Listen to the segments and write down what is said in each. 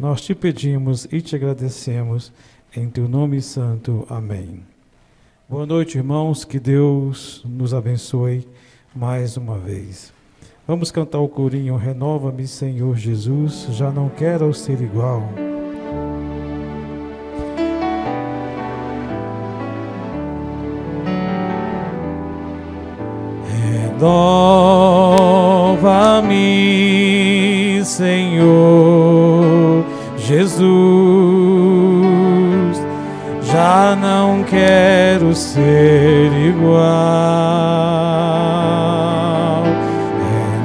Nós te pedimos e te agradecemos em teu nome santo. Amém. Boa noite, irmãos, que Deus nos abençoe mais uma vez. Vamos cantar o corinho Renova-me, Senhor Jesus, já não quero ser igual. Renova-me, Senhor Jesus, já não quero ser igual.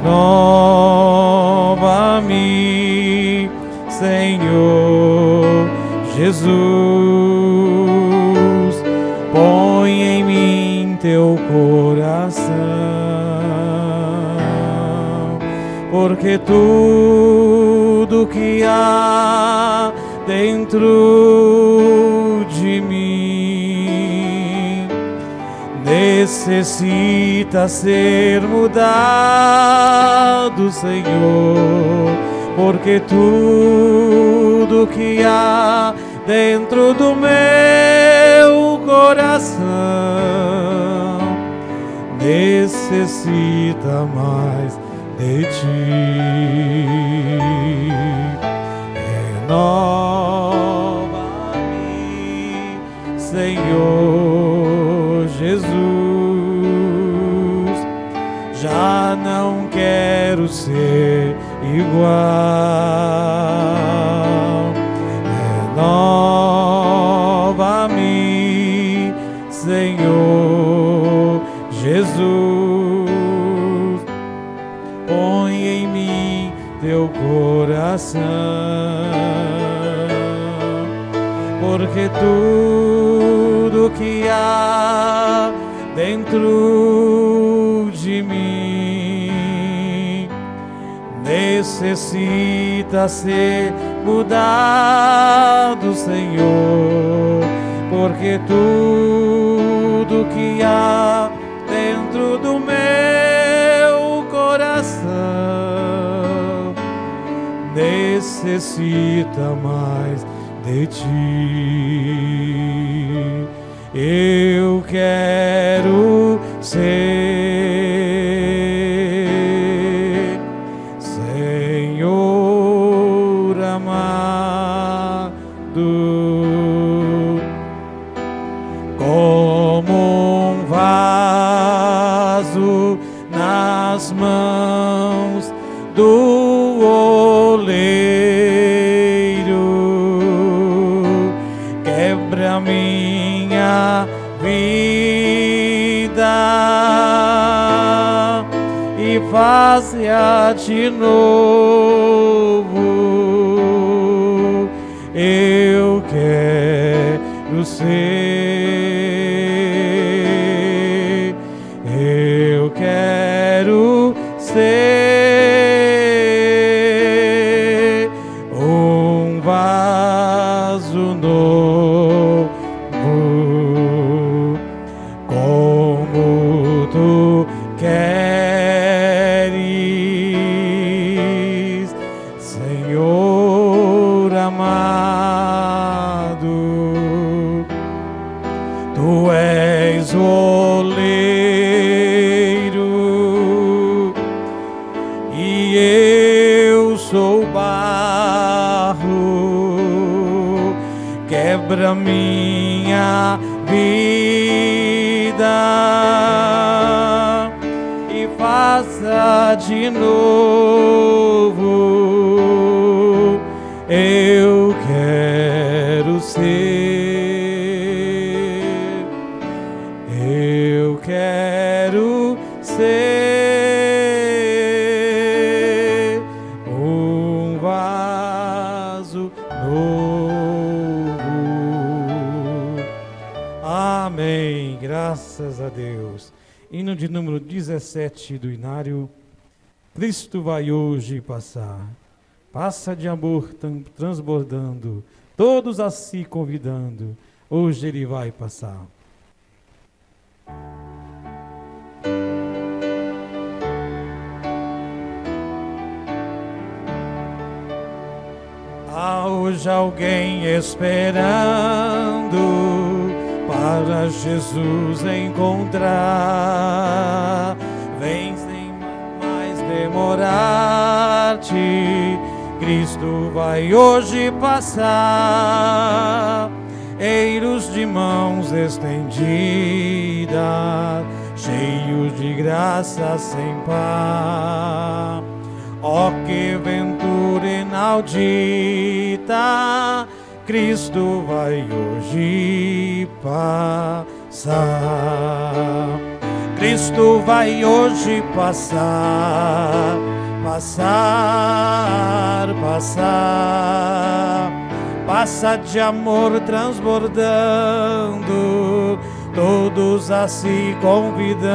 Renova-me, Senhor Jesus, põe em mim teu coração, porque tudo que há dentro de mim necessita ser mudado, Senhor, porque tudo que há dentro do meu coração necessita mais de ti. Renova-me, Senhor Jesus, já não quero ser igual. Renova-me, Senhor Jesus, põe em mim teu coração, porque tudo que há dentro de mim necessita ser mudado, Senhor, porque tudo que há dentro do meu coração necessita mais de ti. Eu quero ser, Senhor amado, como um vaso nas mãos do oleiro, quebra minha vida e faz-a de novo. Eu quero ser, eu quero ser um vaso novo, como tu queres, Senhor amado. Tu és o oleiro e eu sou barro, quebra minha vida e faça de novo. Eu quero ser, eu quero ser um vaso novo. Amém. Graças a Deus. Hino de número 17 do Inário. Cristo vai hoje passar. Passa de amor transbordando, todos a si convidando. Hoje ele vai passar. Há hoje alguém esperando para Jesus encontrar. Vem sem mais demorar-te, Cristo vai hoje passar. Eiros de mãos estendidas, cheios de graça sem par. Ó que ventura inaudita, Cristo vai hoje passar. Cristo vai hoje passar, passar, passar. Passa de amor transbordando, todos a se convidando.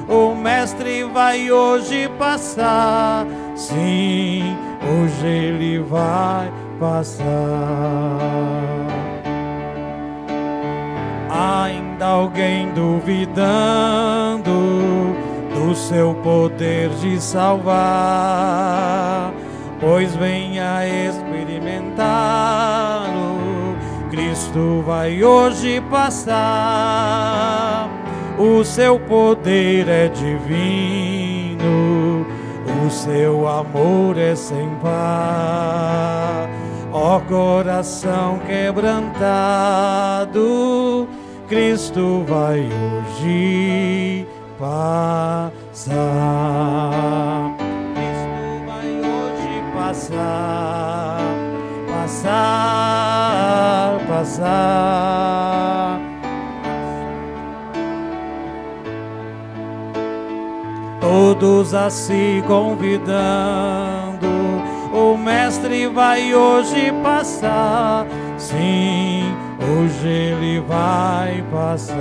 O Mestre vai hoje passar, sim, hoje ele vai passar. Ainda alguém duvidando do seu poder de salvar? Pois venha experimentá-lo, Cristo vai hoje passar. O seu poder é divino, o seu amor é sem par. Ó coração quebrantado, Cristo vai hoje passar. Passar, passar, passar. Todos a se convidando, o Mestre vai hoje passar. Sim, hoje ele vai passar.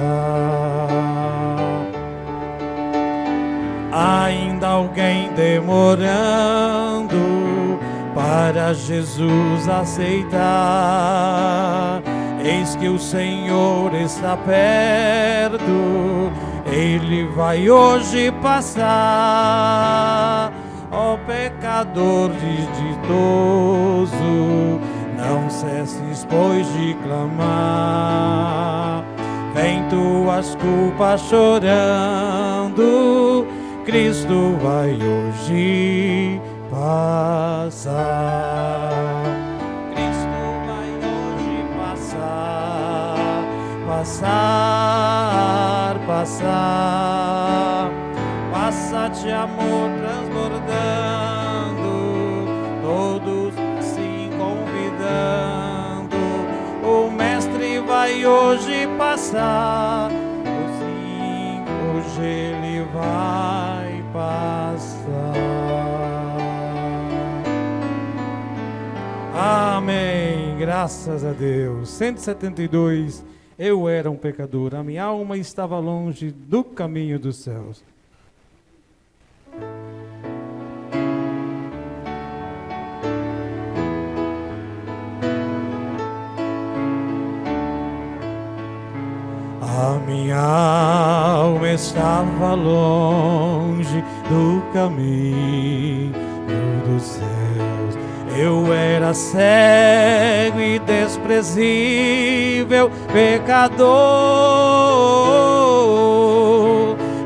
Ainda alguém demorando para Jesus aceitar? Eis que o Senhor está perto, ele vai hoje passar. Ó pecador desditoso, não cesses pois de clamar. Vem tuas culpas chorando, Cristo vai hoje passar. Cristo vai hoje passar, passar, passar. Passa de amor transbordando, todos se convidando. O Mestre vai hoje passar, sim, hoje ele vai passar. Amém, graças a Deus. 172, eu era um pecador, a minha alma estava longe do caminho dos céus. A minha alma estava longe do caminho dos céus. Eu era cego e desprezível, pecador,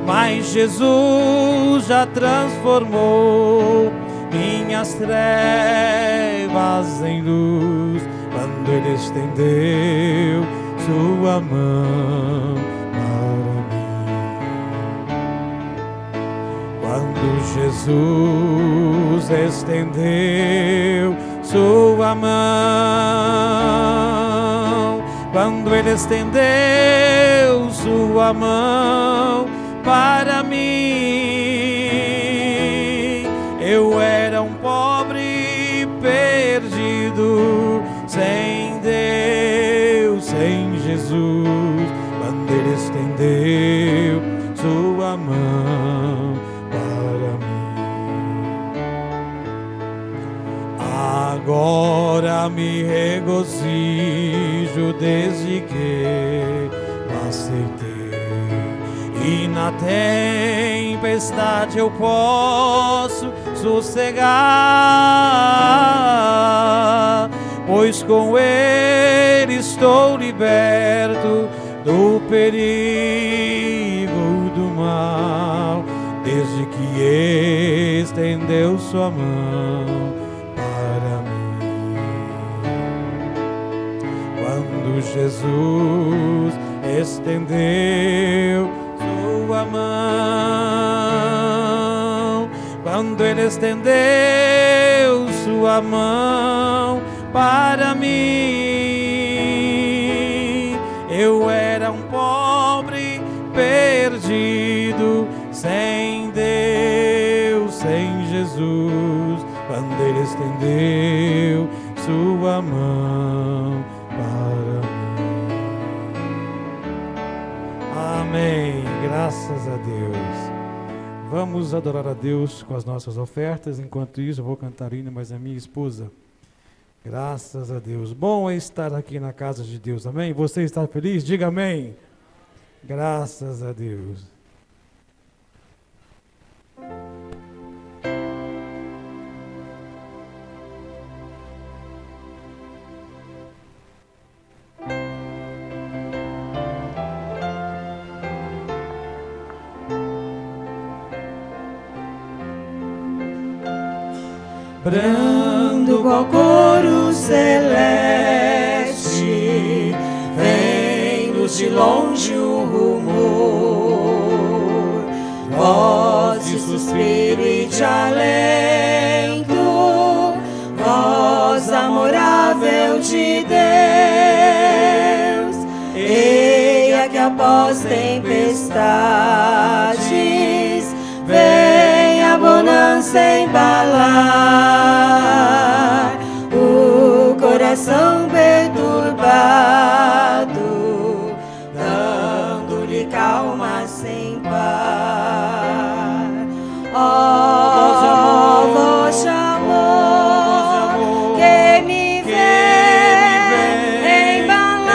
mas Jesus já transformou minhas trevas em luz, quando Ele estendeu sua mão para mim. Quando Jesus estendeu sua mão, quando Ele estendeu sua mão para mim, eu era um pobre perdido, sem Deus, sem Jesus, quando Ele estendeu sua mão para mim. Agora me regozijo desde que aceitei, e na tempestade eu posso sossegar, pois com Ele estou liberto do perigo do mal, desde que estendeu sua mão para mim. Quando Jesus estendeu sua mão, quando Ele estendeu sua mão para mim, eu era um pobre perdido, sem Deus, sem Jesus, quando Ele estendeu sua mão para mim. Amém, graças a Deus. Vamos adorar a Deus com as nossas ofertas. Enquanto isso, eu vou cantar hino, mas a minha esposa. Graças a Deus. Bom é estar aqui na casa de Deus, amém? Você está feliz? Diga amém. Graças a Deus. Brando qual coro celeste, vem-nos de longe o rumor, voz de suspiro e de alento, voz amorável de Deus. Eia que após tempestades vem a bonança embalar o coração perturbado, dando-lhe calma sem par. Ó, voz de amor que me vem embalar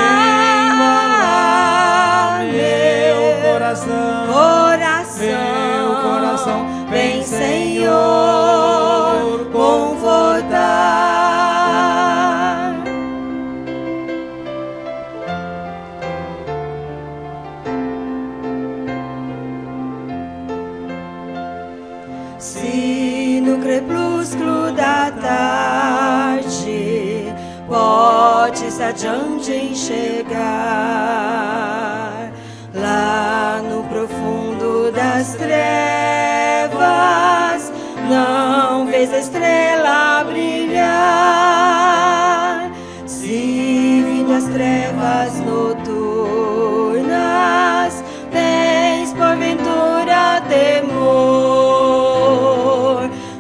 meu coração, vem Senhor confortar. Se no crepúsculo da tarde pode-se adiante enxergar, lá no profundo das trevas não vês a estrela brilhar. Se vindo as trevas noturnas tens porventura temor,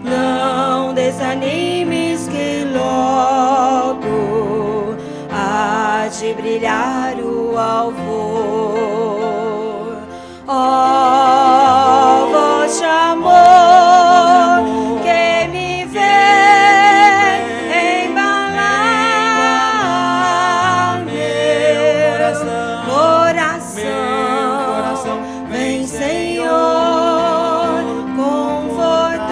não desanimes que logo há de brilhar o alvor. Ó, voz de amor que me vem embalar meu coração, vem Senhor confortar.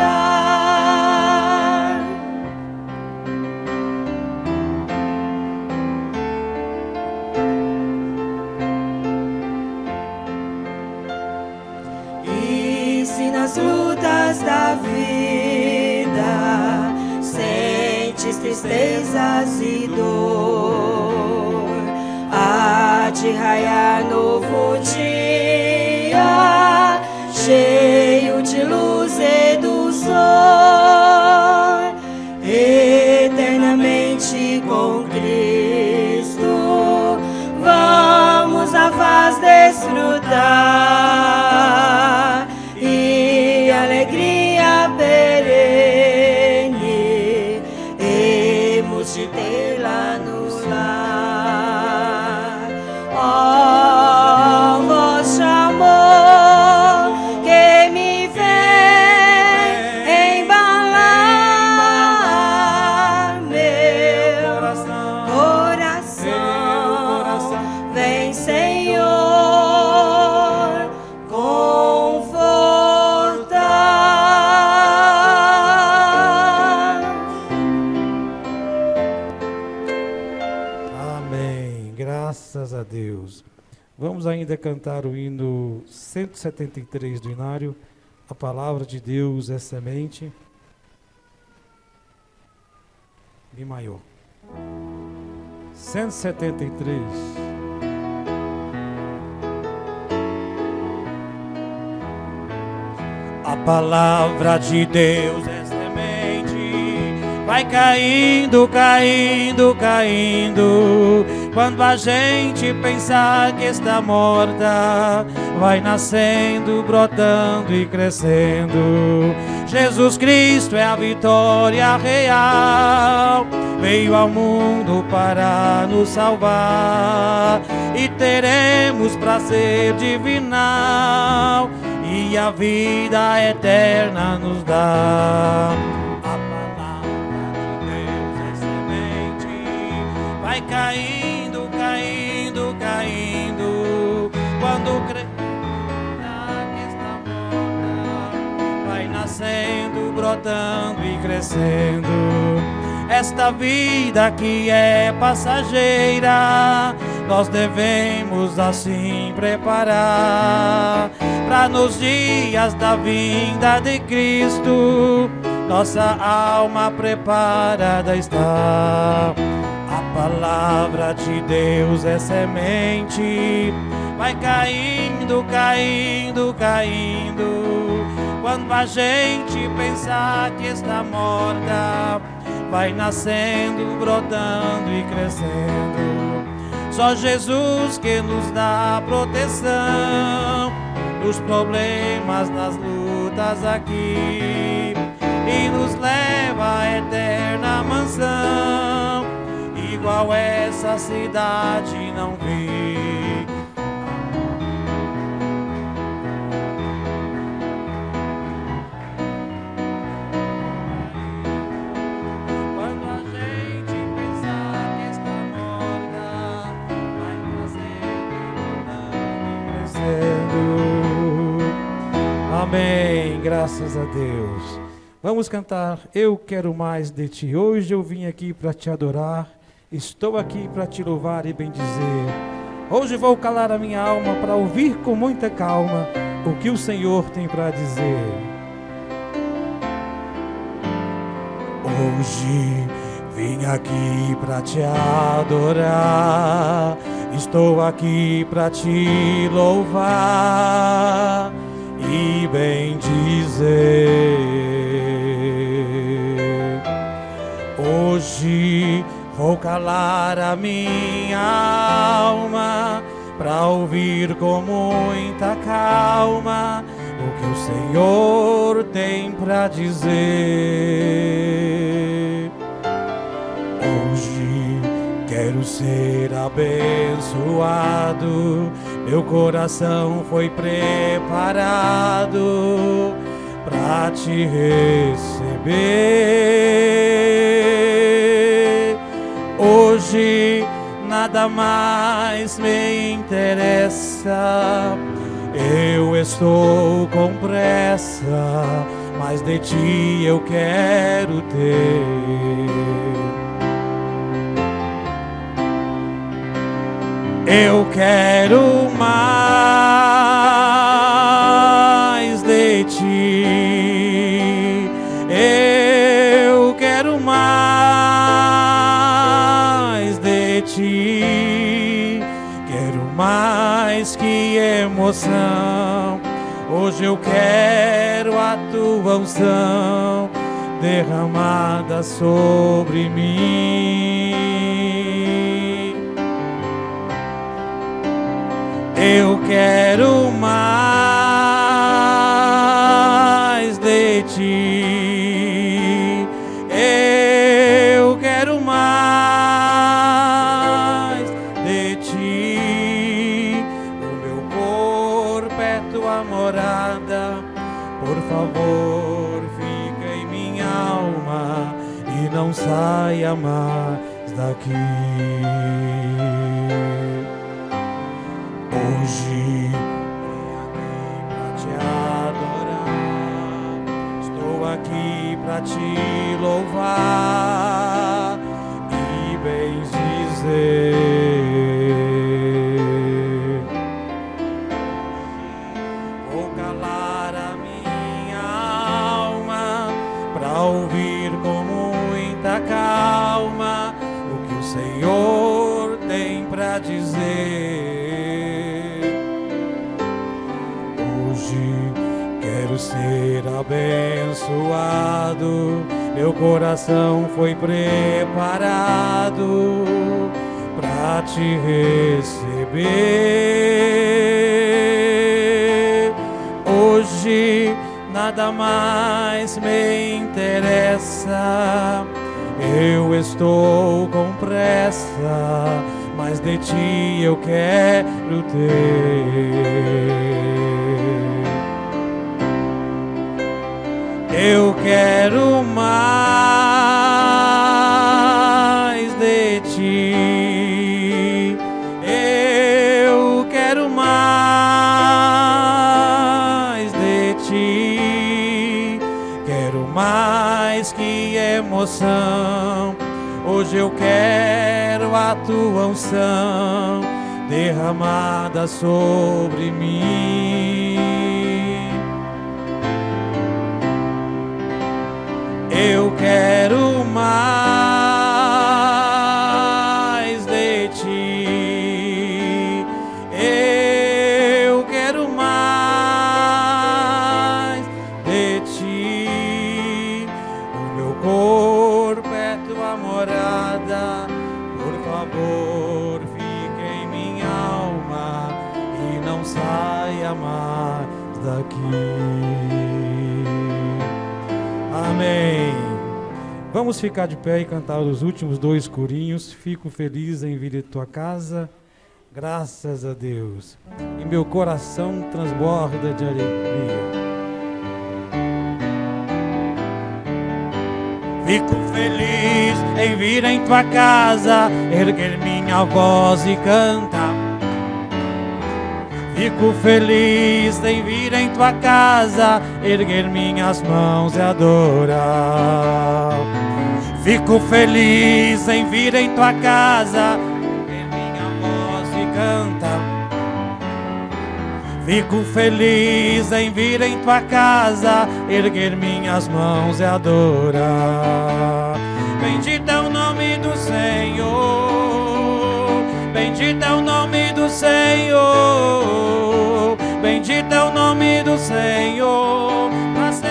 E se nas lutas da vida sentes tristezas e dor, há de raiar novo dia, cheio de luz e do sol, eternamente com Cristo vamos a paz desfrutar, e alegria perene hemos de ter lá no lar. Ó, voz de amor que me vem embalar meu coração, vem Senhor confortar. graças a Deus. Vamos ainda cantar o hino 173 do Inário. A palavra de Deus é semente. Mi maior. 173. A palavra de Deus é semente, vai caindo, caindo, caindo. Quando a gente pensar que está morta, vai nascendo, brotando e crescendo. Jesus Cristo é a vitória real, veio ao mundo para nos salvar, e teremos prazer divinal, e a vida eterna nos dá. A palavra de Deus é semente, vai caindo, caindo, caindo. Quando que está morta, vai nascendo, brotando e crescendo. Esta vida que é passageira, nós devemos assim preparar, para nos dias da vinda de Cristo, nossa alma preparada está. A palavra de Deus é semente, vai caindo, caindo, caindo. Quando a gente pensar que está morta, vai nascendo, brotando e crescendo. Só Jesus que nos dá proteção nos problemas, nas lutas aqui, e nos leva à eterna mansão, igual essa cidade não vi. Amém, graças a Deus. Vamos cantar Eu Quero Mais de Ti. Hoje eu vim aqui para te adorar, estou aqui para te louvar e bendizer. Hoje vou calar a minha alma para ouvir com muita calma o que o Senhor tem para dizer. Hoje vim aqui para te adorar, estou aqui para te louvar e bendizer. Hoje vou calar a minha alma para ouvir com muita calma o que o Senhor tem para dizer. Hoje quero ser abençoado, meu coração foi preparado para te receber. Hoje nada mais me interessa, eu estou com pressa, mas de ti eu quero ter. Eu quero mais de ti, eu quero mais de ti, quero mais que emoção. Hoje eu quero a tua unção derramada sobre mim. Eu quero mais de ti, eu quero mais de ti. O meu corpo é tua morada, por favor fica em minha alma e não saia mais daqui. Hoje vim aqui pra te adorar, estou aqui pra te louvar e bendizer. Senhor tem para dizer. Hoje quero ser abençoado, meu coração foi preparado para te receber. Hoje nada mais me interessa, eu estou com pressa, mas de ti eu quero ter. Eu quero mais de ti, eu quero mais de ti, quero mais que emoção. Hoje eu quero a tua unção derramada sobre mim. Eu quero mais de ti, eu quero mais de ti. O meu corpo é tua morada, por favor fique em minha alma e não saia mais daqui. Amém. Vamos ficar de pé e cantar os últimos 2 corinhos. Fico feliz em vir em tua casa, graças a Deus. E meu coração transborda de alegria. Fico feliz em vir em tua casa, erguer minha voz e cantar. Fico feliz em vir em tua casa, erguer minhas mãos e adorar. Fico feliz em vir em tua casa, erguer minha voz e cantar. Fico feliz em vir em tua casa, erguer minhas mãos e adorar. Bendito é o nome do Senhor, bendito é o nome do Senhor, bendito é o nome do Senhor para sempre.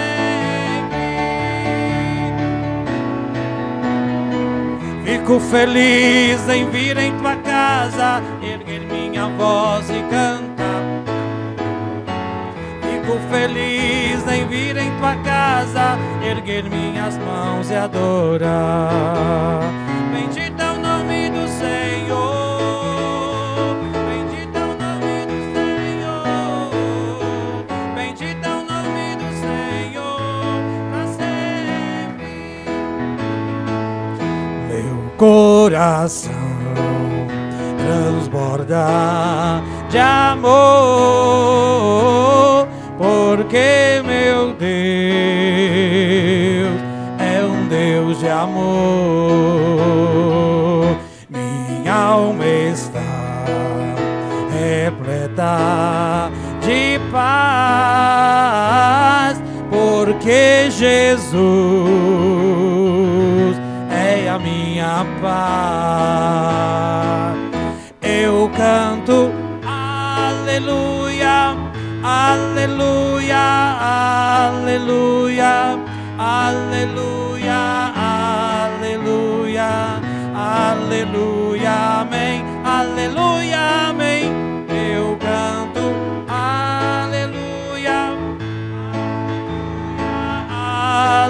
Fico feliz em vir em tua casa, erguer minha voz e cantar. Fico feliz em vir em tua casa, erguer minhas mãos e adorar. Bendito é o nome do Senhor, bendito é o nome do Senhor, bendito é o nome do Senhor para sempre. Meu coração transborda de amor, porque meu Deus é um Deus de amor. Minha alma está repleta de paz, porque Jesus é a minha paz. Eu canto aleluia, aleluia, aleluia, aleluia, aleluia, aleluia, amém, aleluia, amém. Eu canto aleluia,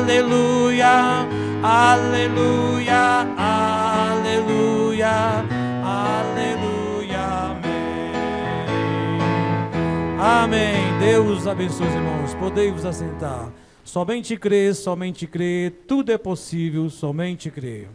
aleluia, aleluia, aleluia, aleluia, amém. Amém. Deus abençoe os irmãos. Podei vos assentar. Somente crer, tudo é possível, somente crer.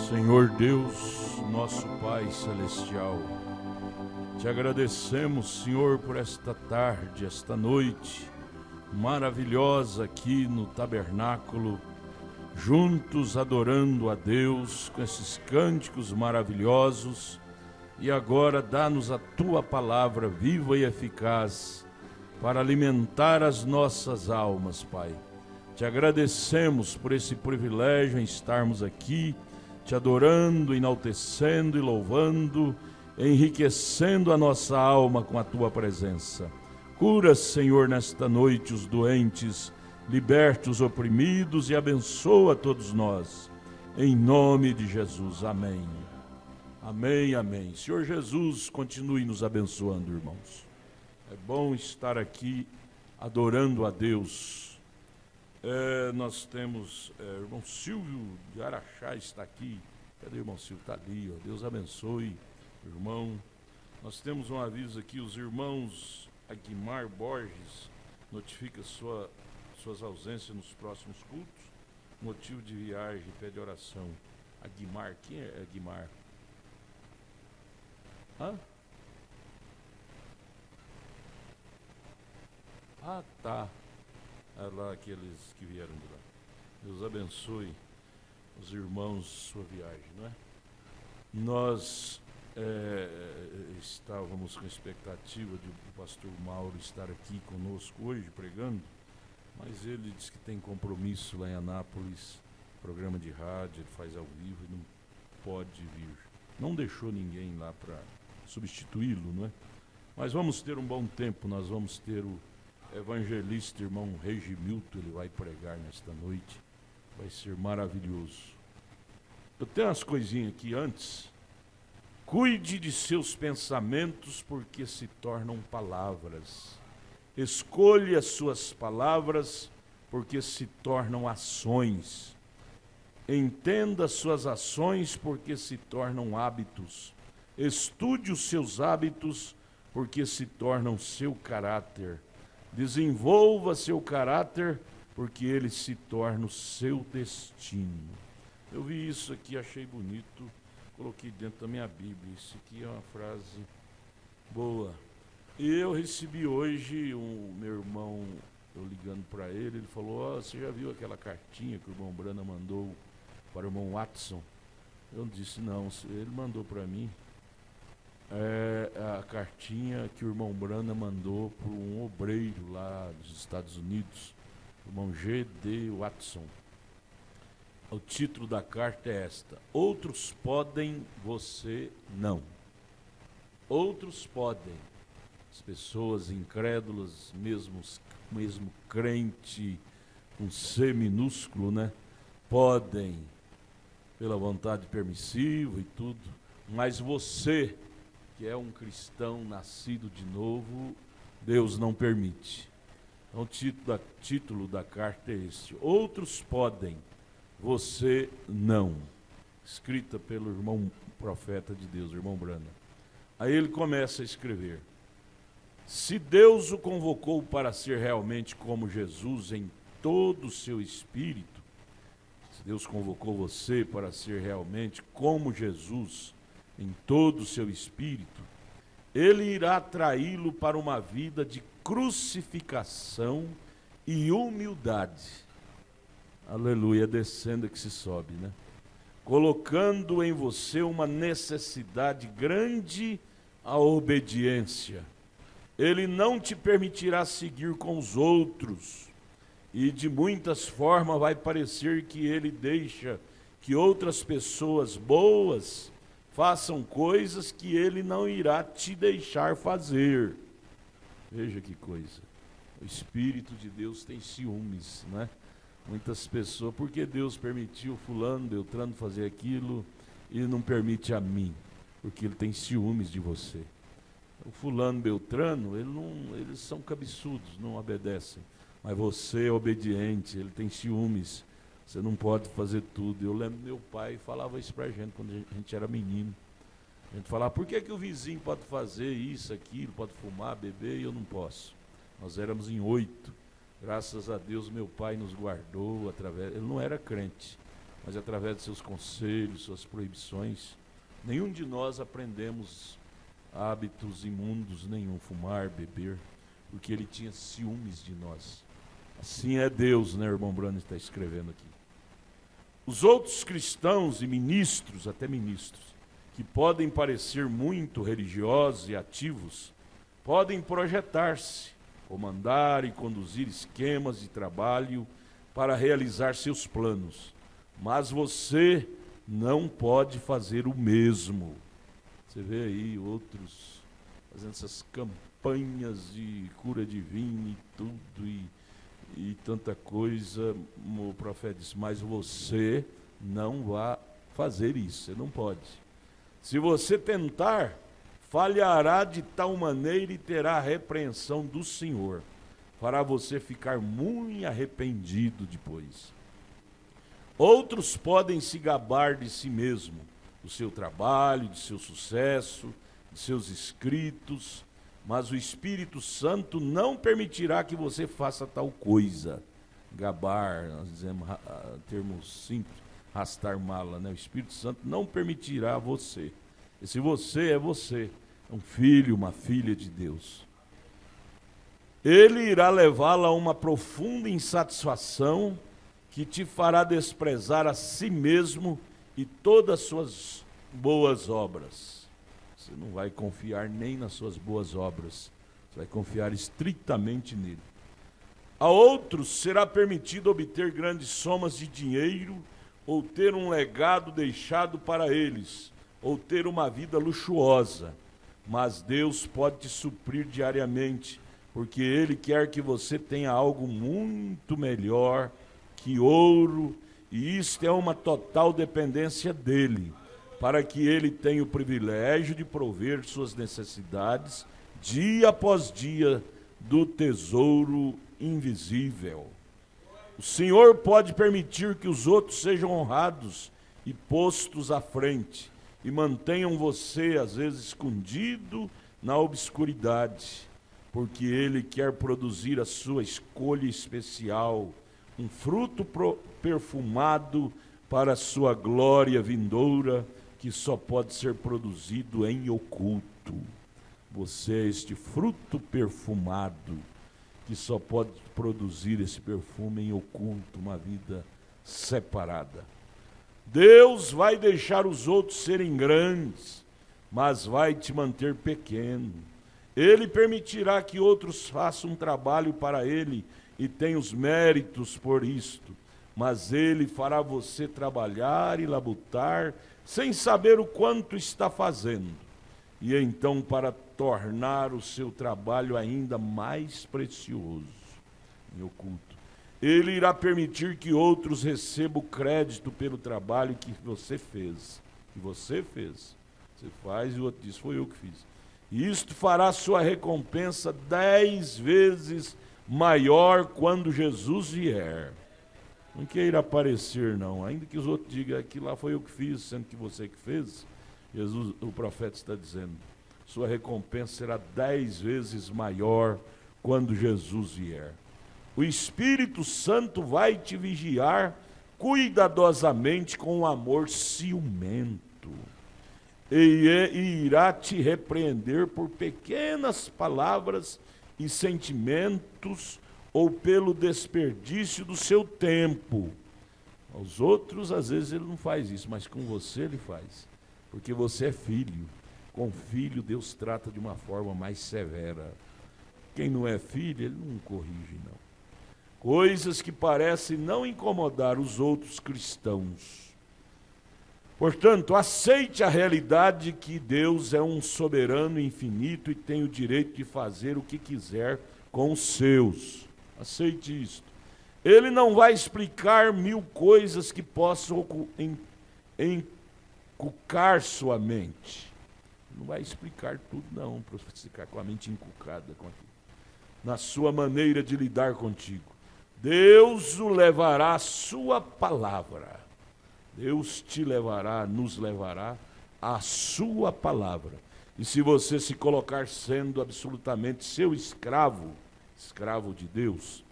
Senhor Deus, nosso Pai Celestial, te agradecemos, Senhor, por esta tarde, esta noite, maravilhosa aqui no tabernáculo, juntos adorando a Deus com esses cânticos maravilhosos. E agora dá-nos a Tua palavra viva e eficaz para alimentar as nossas almas, Pai. Te agradecemos por esse privilégio em estarmos aqui, Te adorando, enaltecendo e louvando, enriquecendo a nossa alma com a Tua presença. Cura, Senhor, nesta noite os doentes, liberta os oprimidos e abençoa todos nós. Em nome de Jesus, amém. Amém, amém. Senhor Jesus, continue nos abençoando, irmãos. É bom estar aqui adorando a Deus. Nós temos, irmão Silvio de Araxá está aqui. Cadê o irmão Silvio? Está ali, ó. Deus abençoe, irmão. Nós temos um aviso aqui, os irmãos Aguimar Borges notifica suas ausências nos próximos cultos, motivo de viagem, pede oração. Aguimar, quem é Aguimar? Hã? Ah, tá. É lá aqueles que vieram de lá. Deus abençoe os irmãos sua viagem, não é? Nós estávamos com a expectativa de o pastor Mauro estar aqui conosco hoje pregando, mas ele disse que tem compromisso lá em Anápolis, programa de rádio, ele faz ao vivo e não pode vir. Não deixou ninguém lá para substituí-lo, não é? Mas vamos ter um bom tempo, nós vamos ter o evangelista, irmão Regimilton, ele vai pregar nesta noite, vai ser maravilhoso. Eu tenho umas coisinhas aqui antes. Cuide de seus pensamentos, porque se tornam palavras. Escolha suas palavras, porque se tornam ações. Entenda suas ações, porque se tornam hábitos. Estude os seus hábitos, porque se tornam seu caráter. Desenvolva seu caráter, porque ele se torna o seu destino. Eu vi isso aqui, achei bonito, coloquei dentro da minha Bíblia. Isso aqui é uma frase boa. E eu recebi hoje o meu irmão, eu ligando para ele falou, você já viu aquela cartinha que o irmão Brana mandou para o irmão Watson? Eu disse, não, ele mandou para mim. A cartinha que o irmão Brana mandou para um obreiro lá dos Estados Unidos, o irmão G.D. Watson. O título da carta é esta: outros podem, você não. Outros podem. As pessoas incrédulas, mesmo crente com C minúsculo, né? Podem, pela vontade permissiva e tudo, mas você, que é um cristão nascido de novo, Deus não permite. Então, o título da carta é este: outros podem, você não. Escrita pelo irmão profeta de Deus, irmão Brana. Aí ele começa a escrever: se Deus o convocou para ser realmente como Jesus em todo o seu espírito, se Deus convocou você para ser realmente como Jesus em todo o seu espírito, Ele irá atraí-lo para uma vida de crucificação e humildade. Aleluia, descendo que se sobe, né? Colocando em você uma necessidade grande à obediência. Ele não te permitirá seguir com os outros, e de muitas formas vai parecer que ele deixa que outras pessoas boas façam coisas que ele não irá te deixar fazer. Veja que coisa. O Espírito de Deus tem ciúmes, né? Muitas pessoas, porque Deus permitiu fulano, Beltrano fazer aquilo e não permite a mim? Porque ele tem ciúmes de você. O fulano, Beltrano, eles são cabeçudos, não obedecem. Mas você é obediente, ele tem ciúmes. Você não pode fazer tudo. Eu lembro meu pai falava isso pra gente quando a gente era menino. A gente falava, por que o vizinho pode fazer isso, aquilo, pode fumar, beber e eu não posso? Nós éramos em 8. Graças a Deus meu pai nos guardou através. Ele não era crente, mas através de seus conselhos, suas proibições. Nenhum de nós aprendemos hábitos imundos nenhum, fumar, beber, porque ele tinha ciúmes de nós. Assim é Deus, né, irmão Brano está escrevendo aqui. Os outros cristãos e ministros, até ministros, que podem parecer muito religiosos e ativos, podem projetar-se, comandar e conduzir esquemas de trabalho para realizar seus planos. Mas você não pode fazer o mesmo. Você vê aí outros fazendo essas campanhas de cura divina e tudo, e tanta coisa. O profeta disse, mas você não vai fazer isso, você não pode. Se você tentar, falhará de tal maneira e terá a repreensão do Senhor. Fará você ficar muito arrependido depois. Outros podem se gabar de si mesmo, do seu trabalho, de seu sucesso, de seus escritos, mas o Espírito Santo não permitirá que você faça tal coisa. Gabar, nós dizemos, termos simples, arrastar mala, né? O Espírito Santo não permitirá a você. E se você é um filho, uma filha de Deus, ele irá levá-la a uma profunda insatisfação que te fará desprezar a si mesmo e todas as suas boas obras. Você não vai confiar nem nas suas boas obras, você vai confiar estritamente nele. A outros será permitido obter grandes somas de dinheiro, ou ter um legado deixado para eles, ou ter uma vida luxuosa, mas Deus pode te suprir diariamente, porque Ele quer que você tenha algo muito melhor que ouro, e isto é uma total dependência dEle, para que Ele tenha o privilégio de prover suas necessidades, dia após dia, do tesouro invisível. O Senhor pode permitir que os outros sejam honrados e postos à frente, e mantenham você, às vezes, escondido na obscuridade, porque Ele quer produzir a sua escolha especial, um fruto perfumado para a sua glória vindoura, que só pode ser produzido em oculto. Você é este fruto perfumado, que só pode produzir esse perfume em oculto, uma vida separada. Deus vai deixar os outros serem grandes, mas vai te manter pequeno. Ele permitirá que outros façam um trabalho para Ele e tenham os méritos por isto, mas Ele fará você trabalhar e labutar sem saber o quanto está fazendo. E então, para tornar o seu trabalho ainda mais precioso em oculto, Ele irá permitir que outros recebam crédito pelo trabalho que você fez. Que você fez. Você faz e o outro diz, foi eu que fiz. E isto fará sua recompensa 10 vezes maior quando Jesus vier. Não queira aparecer, não. Ainda que os outros digam que lá foi eu que fiz, sendo que você que fez. Jesus, o profeta está dizendo, sua recompensa será 10 vezes maior quando Jesus vier. O Espírito Santo vai te vigiar cuidadosamente com um amor ciumento, e irá te repreender por pequenas palavras e sentimentos, ou pelo desperdício do seu tempo. Aos outros, às vezes, ele não faz isso, mas com você ele faz, porque você é filho. Com filho, Deus trata de uma forma mais severa. Quem não é filho, ele não corrige, não. Coisas que parecem não incomodar os outros cristãos. Portanto, aceite a realidade que Deus é um soberano infinito e tem o direito de fazer o que quiser com os seus. Aceite isto. Ele não vai explicar 1000 coisas que possam encucar sua mente. Não vai explicar tudo, não, para você ficar com a mente encucada com aquilo. Na sua maneira de lidar contigo. Deus o levará à sua palavra. Deus te levará, nos levará à sua palavra. E se você se colocar sendo absolutamente seu escravo, escravo de Deus,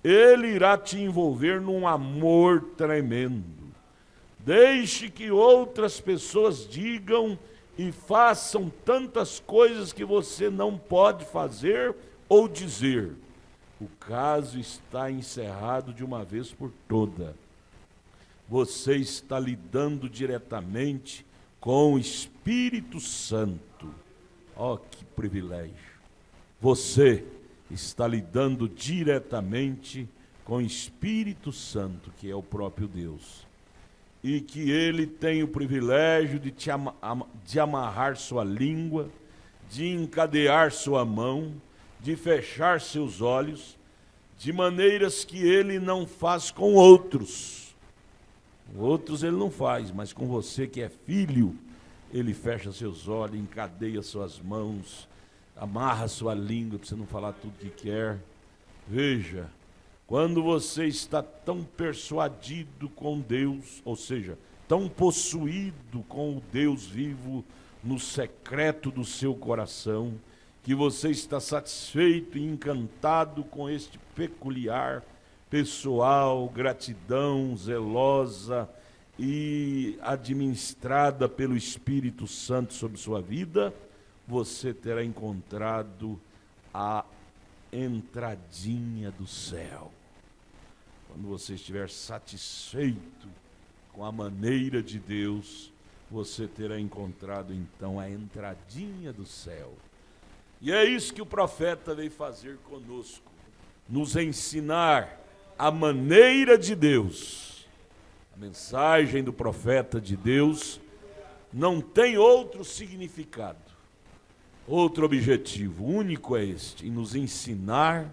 Ele irá te envolver num amor tremendo. Deixe que outras pessoas digam e façam tantas coisas que você não pode fazer ou dizer. O caso está encerrado de uma vez por toda. Você está lidando diretamente com o Espírito Santo. Oh, que privilégio! Você está lidando diretamente com o Espírito Santo, que é o próprio Deus. E que Ele tem o privilégio de amarrar sua língua, de encadear sua mão, de fechar seus olhos, de maneiras que Ele não faz com outros. Outros Ele não faz, mas com você que é filho, Ele fecha seus olhos, encadeia suas mãos, amarra sua língua para você não falar tudo que quer. Veja, quando você está tão persuadido com Deus, ou seja, tão possuído com o Deus vivo no secreto do seu coração, que você está satisfeito e encantado com este peculiar, pessoal, gratidão zelosa e administrada pelo Espírito Santo sobre sua vida, você terá encontrado a entradinha do céu. Quando você estiver satisfeito com a maneira de Deus, você terá encontrado então a entradinha do céu. E é isso que o profeta veio fazer conosco, nos ensinar a maneira de Deus. A mensagem do profeta de Deus não tem outro significado, outro objetivo, único é este, em nos ensinar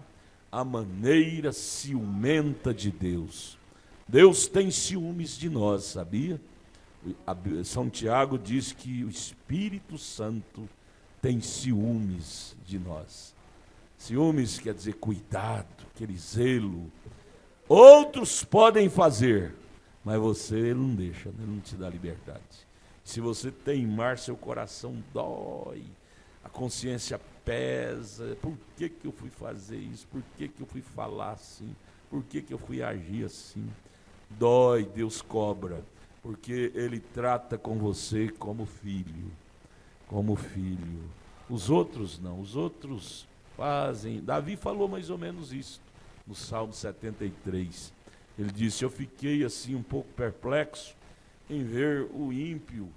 a maneira ciumenta de Deus. Deus tem ciúmes de nós, sabia? São Tiago diz que o Espírito Santo tem ciúmes de nós. Ciúmes quer dizer cuidado, aquele zelo. Outros podem fazer, mas você ele não deixa, ele não te dá liberdade. Se você teimar, seu coração dói, a consciência pesa. Por que eu fui fazer isso? Por que eu fui falar assim? Por que eu fui agir assim? Dói, Deus cobra, porque Ele trata com você como filho. Como filho. Os outros não, os outros fazem. Davi falou mais ou menos isso no Salmo 73. Ele disse: eu fiquei assim um pouco perplexo em ver o ímpio,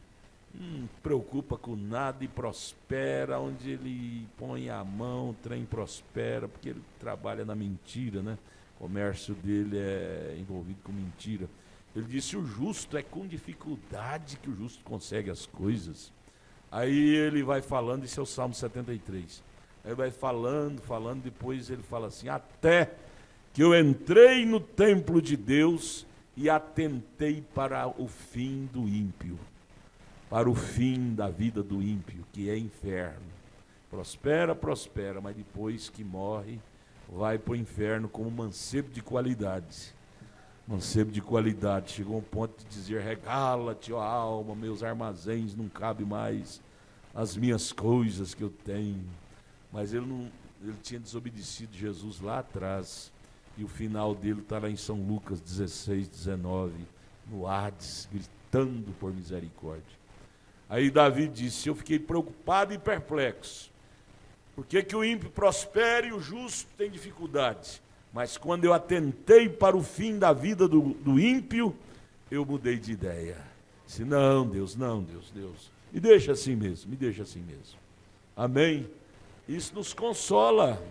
não preocupa com nada e prospera, onde ele põe a mão, o trem prospera, porque ele trabalha na mentira, né? O comércio dele é envolvido com mentira. Ele disse: o justo é com dificuldade que o justo consegue as coisas. Aí ele vai falando, isso é o Salmo 73. Aí vai falando, depois ele fala assim: até que eu entrei no templo de Deus e atentei para o fim do ímpio, para o fim da vida do ímpio, que é inferno. Prospera, mas depois que morre, vai para o inferno como mancebo de qualidade. Mancebo de qualidade, chegou a um ponto de dizer: regala-te, ó alma, meus armazéns, não cabe mais as minhas coisas que eu tenho. Mas ele tinha desobedecido Jesus lá atrás, e o final dele está lá em São Lucas 16, 19, no Hades, gritando por misericórdia. Aí Davi disse: eu fiquei preocupado e perplexo, por que o ímpio prospera e o justo tem dificuldade? Mas quando eu atentei para o fim da vida do ímpio, eu mudei de ideia. Disse: não, Deus, me deixa assim mesmo, Amém? Isso nos consola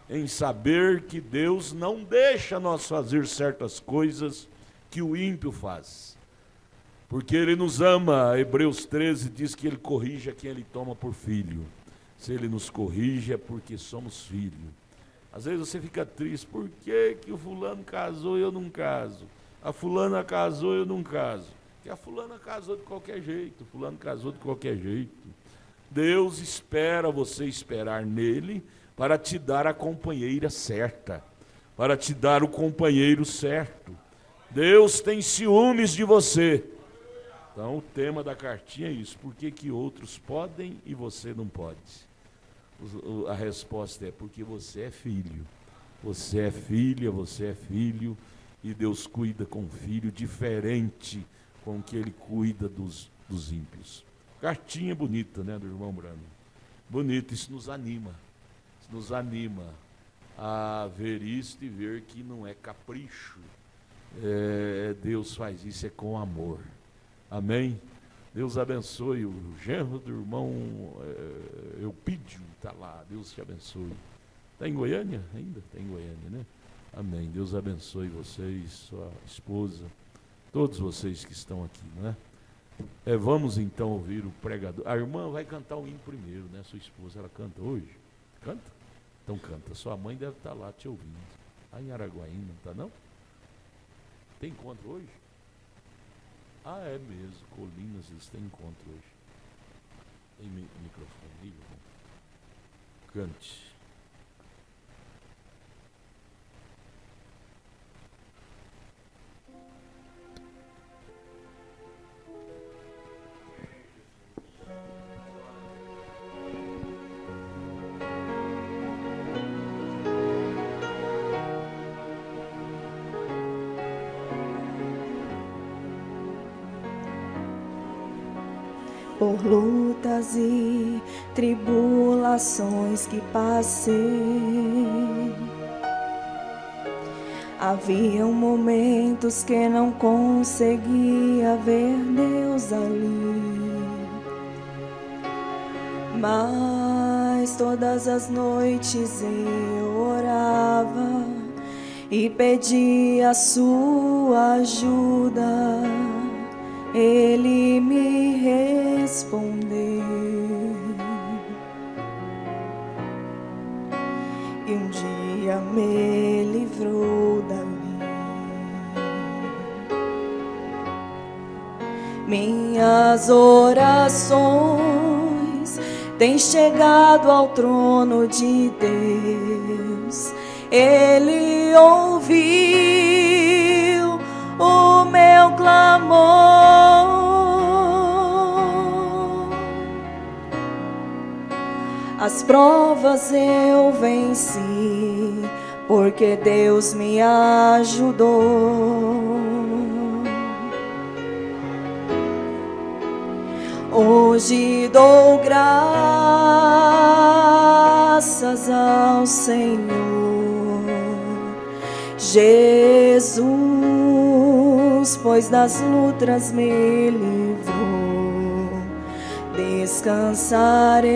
em saber que Deus não deixa nós fazer certas coisas que o ímpio faz. Porque Ele nos ama. Hebreus 13 diz que Ele corrige a quem Ele toma por filho. Se Ele nos corrige é porque somos filhos. Às vezes você fica triste: por que o fulano casou e eu não caso? A fulana casou e eu não caso. Porque a fulana casou de qualquer jeito, o fulano casou de qualquer jeito. Deus espera você esperar nele para te dar a companheira certa, para te dar o companheiro certo. Deus tem ciúmes de você. Então o tema da cartinha é isso: por que outros podem e você não pode? A resposta é: porque você é filho. Você é filha, você é filho, e Deus cuida com o filho diferente com que Ele cuida dos ímpios. Cartinha bonita, né, do irmão Brano? Bonito, isso nos anima. a ver isto e ver que não é capricho. Deus faz isso com amor. Amém? Deus abençoe o genro do irmão Eupídio, está lá, Deus te abençoe. Está em Goiânia ainda? Está em Goiânia, né? Amém. Deus abençoe vocês, sua esposa, todos vocês que estão aqui, né? Vamos então ouvir o pregador. A irmã vai cantar o hino primeiro, né? Sua esposa, ela canta hoje? Canta? Então canta. Sua mãe deve estar lá te ouvindo. Lá em Araguaína, não está não? Tem encontro hoje? Ah, é mesmo. Colinas, eles têm encontro hoje. Tem microfone aí, irmão? Cante. Por lutas e tribulações que passei, haviam momentos que não conseguia ver Deus ali, mas todas as noites eu orava e pedia a sua ajuda. Ele me respondeu e um dia me livrou dali. Minhas orações têm chegado ao trono de Deus. Ele ouviu o meu clamor. As provas eu venci, porque Deus me ajudou. Hoje dou graças ao Senhor Jesus, pois das lutas me livrou. Descansarei,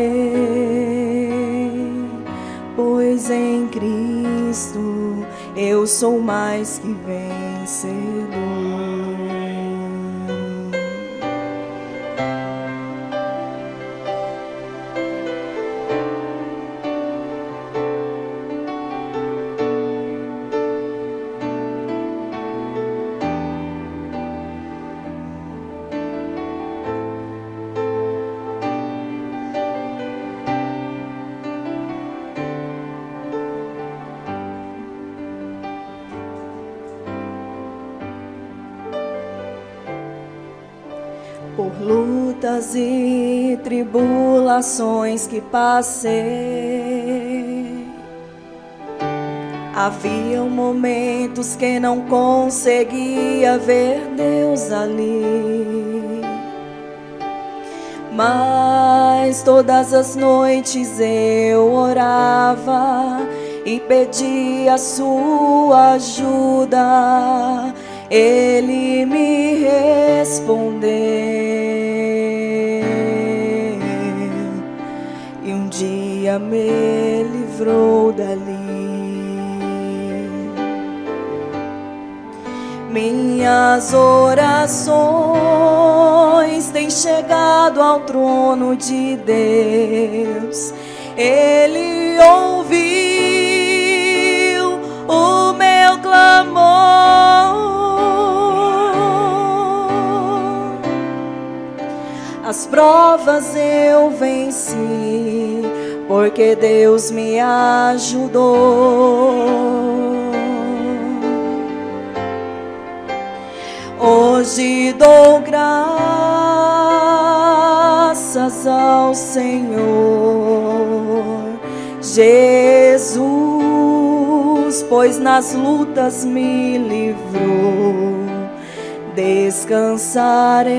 pois em Cristo eu sou mais que vencedor. Por lutas e tribulações que passei, haviam momentos que não conseguia ver Deus ali, mas todas as noites eu orava e pedia a sua ajuda. Ele me respondeu e um dia me livrou dali. Minhas orações têm chegado ao trono de Deus. Ele ouviu o meu clamor. As provas eu venci, porque Deus me ajudou. Hoje dou graças ao Senhor Jesus, pois nas lutas me livrou. Descansarei,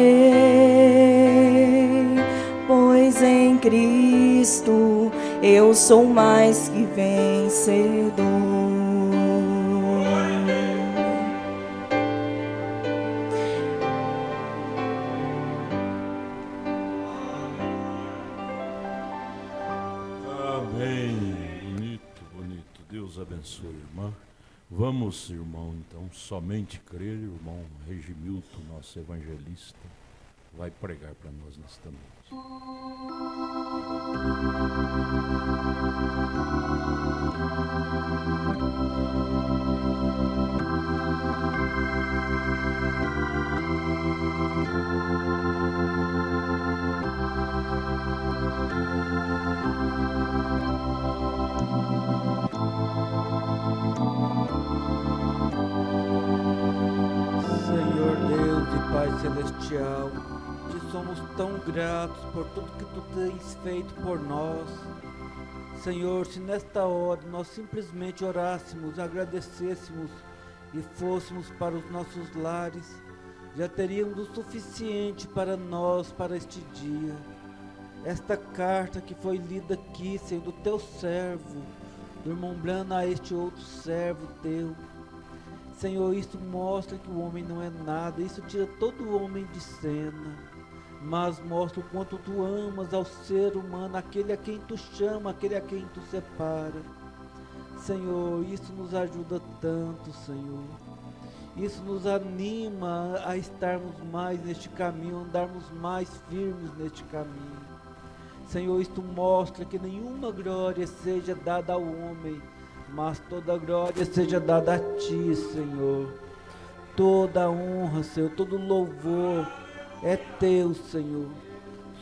pois em Cristo eu sou mais que vencedor. Amém. Bonito, bonito. Deus abençoe, irmã. Vamos, irmão, então, somente crer. Irmão Regimilton, nosso evangelista, vai pregar para nós nesta noite. Senhor Deus e Pai Celestial, te somos tão gratos por tudo que tu tens feito por nós. Senhor, se nesta hora nós simplesmente orássemos, agradecêssemos e fôssemos para os nossos lares, já teríamos o suficiente para nós, para este dia. Esta carta que foi lida aqui, Senhor, do teu servo, do irmão Brana a este outro servo teu. Senhor, isso mostra que o homem não é nada, isso tira todo o homem de cena, mas mostra o quanto tu amas ao ser humano, aquele a quem tu chama, aquele a quem tu separa. Senhor, isso nos ajuda tanto, Senhor. Isso nos anima a estarmos mais neste caminho, andarmos mais firmes neste caminho. Senhor, isto mostra que nenhuma glória seja dada ao homem, mas toda glória seja dada a Ti, Senhor. Toda honra, Senhor, todo louvor é Teu, Senhor.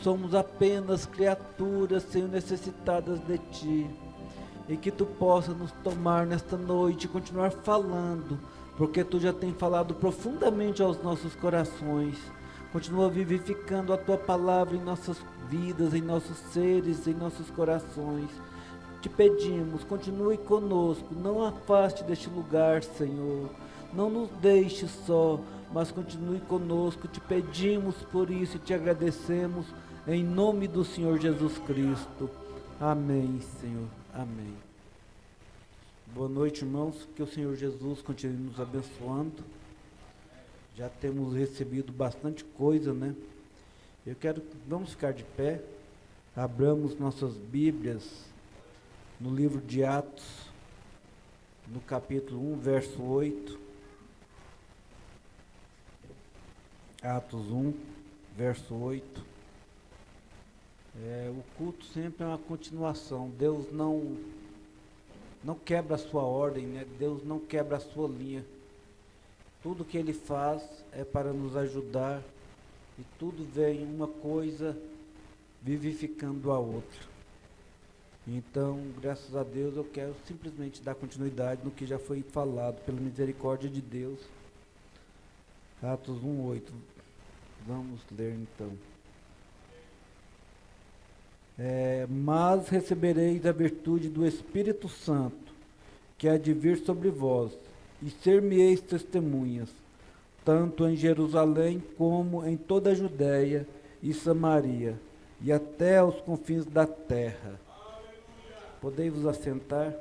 Somos apenas criaturas, Senhor, necessitadas de Ti. E que Tu possa nos tomar nesta noite e continuar falando, porque Tu já tem falado profundamente aos nossos corações. Continua vivificando a Tua palavra em nossas vidas, em nossos seres, em nossos corações. Te pedimos, continue conosco, não afaste deste lugar, Senhor. Não nos deixe só, mas continue conosco. Te pedimos por isso e te agradecemos em nome do Senhor Jesus Cristo. Amém, Senhor. Amém. Boa noite, irmãos. Que o Senhor Jesus continue nos abençoando. Já temos recebido bastante coisa, né? Vamos ficar de pé. Abramos nossas Bíblias no livro de Atos, no capítulo 1, verso 8. Atos 1, verso 8. O culto sempre é uma continuação. Deus não quebra a sua ordem, né? Deus não quebra a sua linha. Tudo que Ele faz é para nos ajudar, e tudo vem uma coisa vivificando a outra. Então, graças a Deus, eu quero simplesmente dar continuidade no que já foi falado, pela misericórdia de Deus. Atos 1:8. Vamos ler então. Mas recebereis a virtude do Espírito Santo, que há de vir sobre vós, e ser-me-eis testemunhas, tanto em Jerusalém como em toda a Judéia e Samaria, e até aos confins da terra. Podei-vos assentar.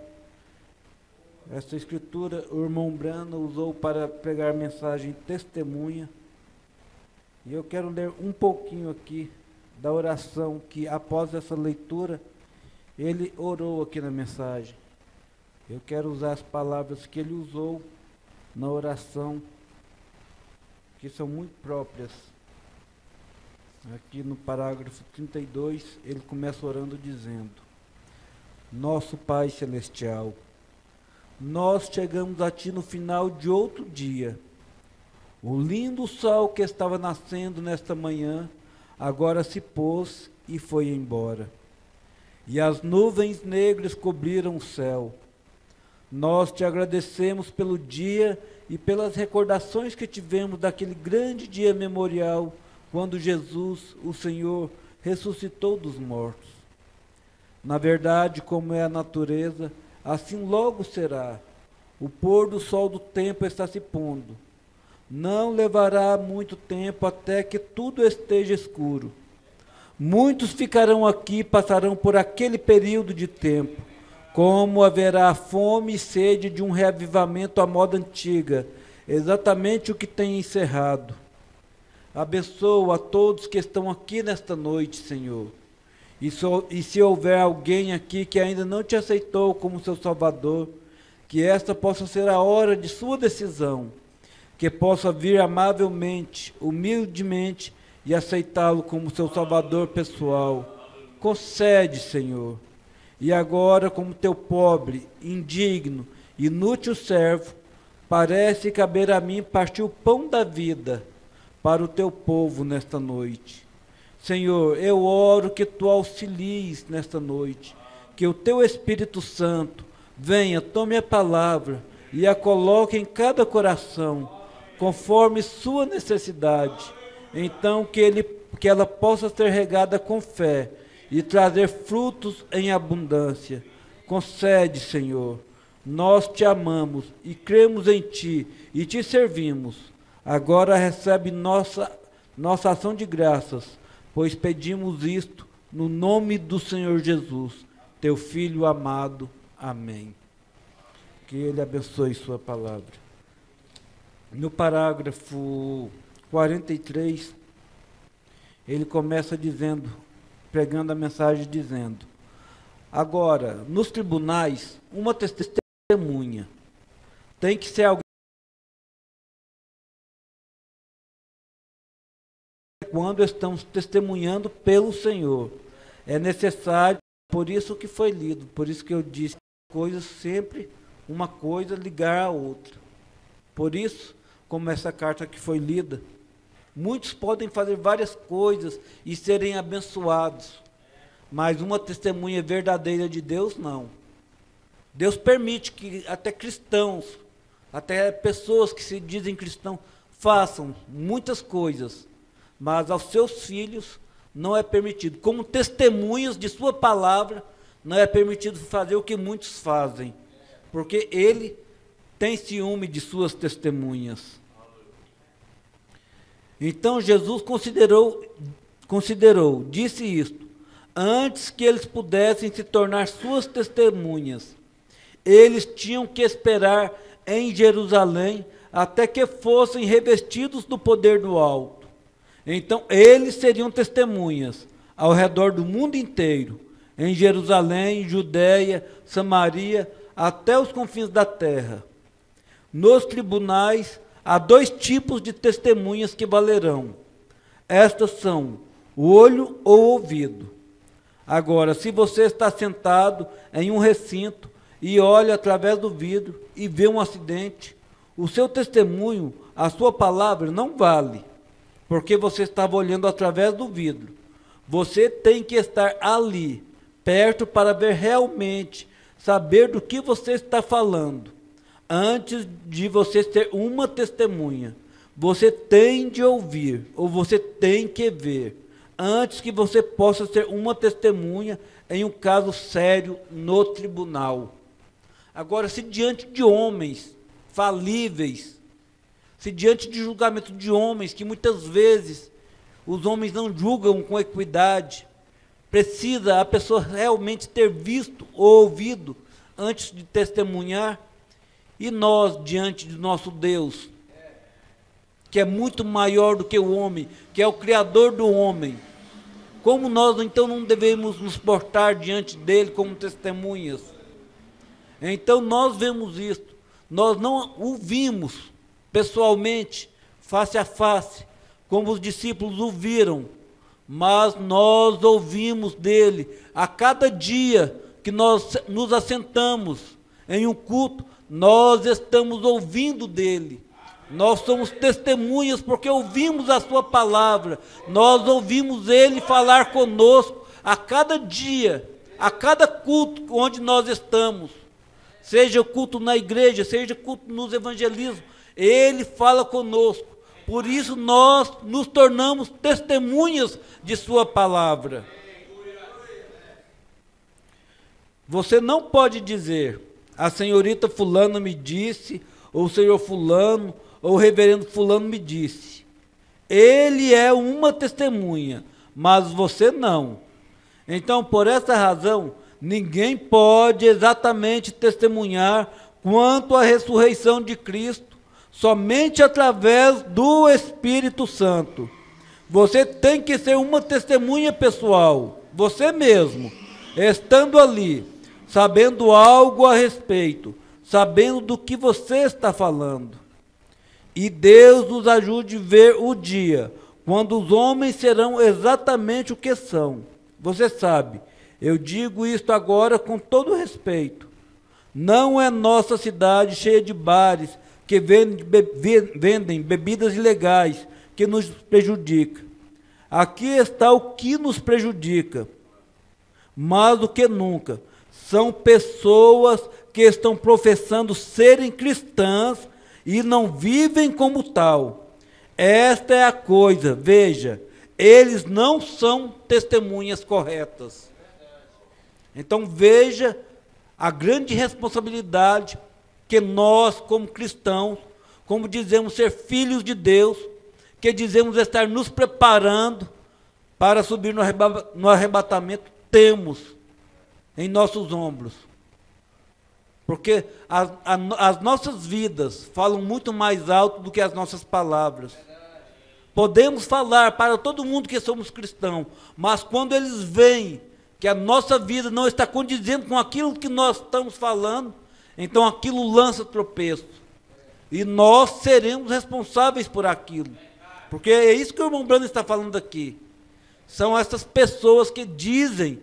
Esta escritura o irmão Brana usou para pregar mensagem testemunha. E eu quero ler um pouquinho aqui da oração que, após essa leitura, ele orou aqui na mensagem. Eu quero usar as palavras que ele usou na oração, que são muito próprias. Aqui no parágrafo 32, ele começa orando dizendo: Nosso Pai Celestial, nós chegamos a Ti no final de outro dia. O lindo sol que estava nascendo nesta manhã, agora se pôs e foi embora. E as nuvens negras cobriram o céu. Nós Te agradecemos pelo dia e pelas recordações que tivemos daquele grande dia memorial, quando Jesus, o Senhor, ressuscitou dos mortos. Na verdade, como é a natureza, assim logo será. O pôr do sol do tempo está se pondo. Não levará muito tempo até que tudo esteja escuro. Muitos ficarão aqui e passarão por aquele período de tempo. Como haverá fome e sede de um reavivamento à moda antiga, exatamente o que tem encerrado. Abençoa a todos que estão aqui nesta noite, Senhor. E se houver alguém aqui que ainda não te aceitou como seu Salvador, que esta possa ser a hora de sua decisão, que possa vir amavelmente, humildemente e aceitá-lo como seu Salvador pessoal. Concede, Senhor. E agora, como teu pobre, indigno, inútil servo, parece caber a mim partir o pão da vida para o teu povo nesta noite. Senhor, eu oro que tu auxilies nesta noite, que o teu Espírito Santo venha, tome a palavra e a coloque em cada coração, conforme sua necessidade. Então, que ela possa ser regada com fé e trazer frutos em abundância. Concede, Senhor. Nós te amamos e cremos em ti e te servimos. Agora recebe nossa ação de graças, pois pedimos isto no nome do Senhor Jesus, teu Filho amado. Amém. Que Ele abençoe sua palavra. No parágrafo 43, ele começa dizendo, pregando a mensagem dizendo: agora, nos tribunais, uma testemunha tem que ser alguém quando estamos testemunhando pelo Senhor. É necessário, por isso que foi lido, por isso que eu disse, coisas sempre, uma coisa ligar a outra. Por isso, como essa carta que foi lida, muitos podem fazer várias coisas e serem abençoados, mas uma testemunha verdadeira de Deus, não. Deus permite que até cristãos, até pessoas que se dizem cristãos, façam muitas coisas, mas aos seus filhos não é permitido. Como testemunhas de sua palavra, não é permitido fazer o que muitos fazem, porque ele tem ciúme de suas testemunhas. Então Jesus considerou, disse isto, antes que eles pudessem se tornar suas testemunhas, eles tinham que esperar em Jerusalém até que fossem revestidos do poder do alto. Então eles seriam testemunhas ao redor do mundo inteiro, em Jerusalém, Judéia, Samaria, até os confins da terra. Nos tribunais há dois tipos de testemunhas que valerão. Estas são o olho ou o ouvido. Agora, se você está sentado em um recinto e olha através do vidro e vê um acidente, o seu testemunho, a sua palavra não vale, porque você estava olhando através do vidro. Você tem que estar ali, perto, para ver realmente, saber do que você está falando. Antes de você ser uma testemunha, você tem de ouvir, ou você tem que ver, antes que você possa ser uma testemunha em um caso sério no tribunal. Agora, se diante de homens falíveis, se diante de julgamento de homens, que muitas vezes os homens não julgam com equidade, precisa a pessoa realmente ter visto ou ouvido antes de testemunhar. E nós, diante de nosso Deus, que é muito maior do que o homem, que é o Criador do homem, como nós então não devemos nos portar diante dele como testemunhas? Então nós vemos isto, nós não o vimos pessoalmente, face a face, como os discípulos o viram, mas nós ouvimos dele a cada dia que nós nos assentamos em um culto. Nós estamos ouvindo dele, nós somos testemunhas porque ouvimos a sua palavra, nós ouvimos ele falar conosco a cada dia, a cada culto onde nós estamos, seja o culto na igreja, seja o culto nos evangelismos, ele fala conosco, por isso nós nos tornamos testemunhas de sua palavra. Você não pode dizer: a senhorita fulana me disse, ou o senhor fulano, ou o reverendo fulano me disse. Ele é uma testemunha, mas você não. Então, por essa razão, ninguém pode exatamente testemunhar quanto à ressurreição de Cristo, somente através do Espírito Santo. Você tem que ser uma testemunha pessoal, você mesmo, estando ali, sabendo algo a respeito, sabendo do que você está falando. E Deus nos ajude a ver o dia, quando os homens serão exatamente o que são. Você sabe, eu digo isto agora com todo respeito. Não é nossa cidade cheia de bares que vendem bebidas ilegais que nos prejudica. Aqui está o que nos prejudica, mais do que nunca. São pessoas que estão professando serem cristãs e não vivem como tal. Esta é a coisa, veja, eles não são testemunhas corretas. Então veja a grande responsabilidade que nós, como cristãos, como dizemos ser filhos de Deus, que dizemos estar nos preparando para subir no arrebatamento, temos em nossos ombros. Porque as nossas vidas falam muito mais alto do que as nossas palavras. Podemos falar para todo mundo que somos cristãos, mas quando eles veem que a nossa vida não está condizendo com aquilo que nós estamos falando, então aquilo lança tropeço. E nós seremos responsáveis por aquilo. Porque é isso que o irmão Brando está falando aqui. São essas pessoas que dizem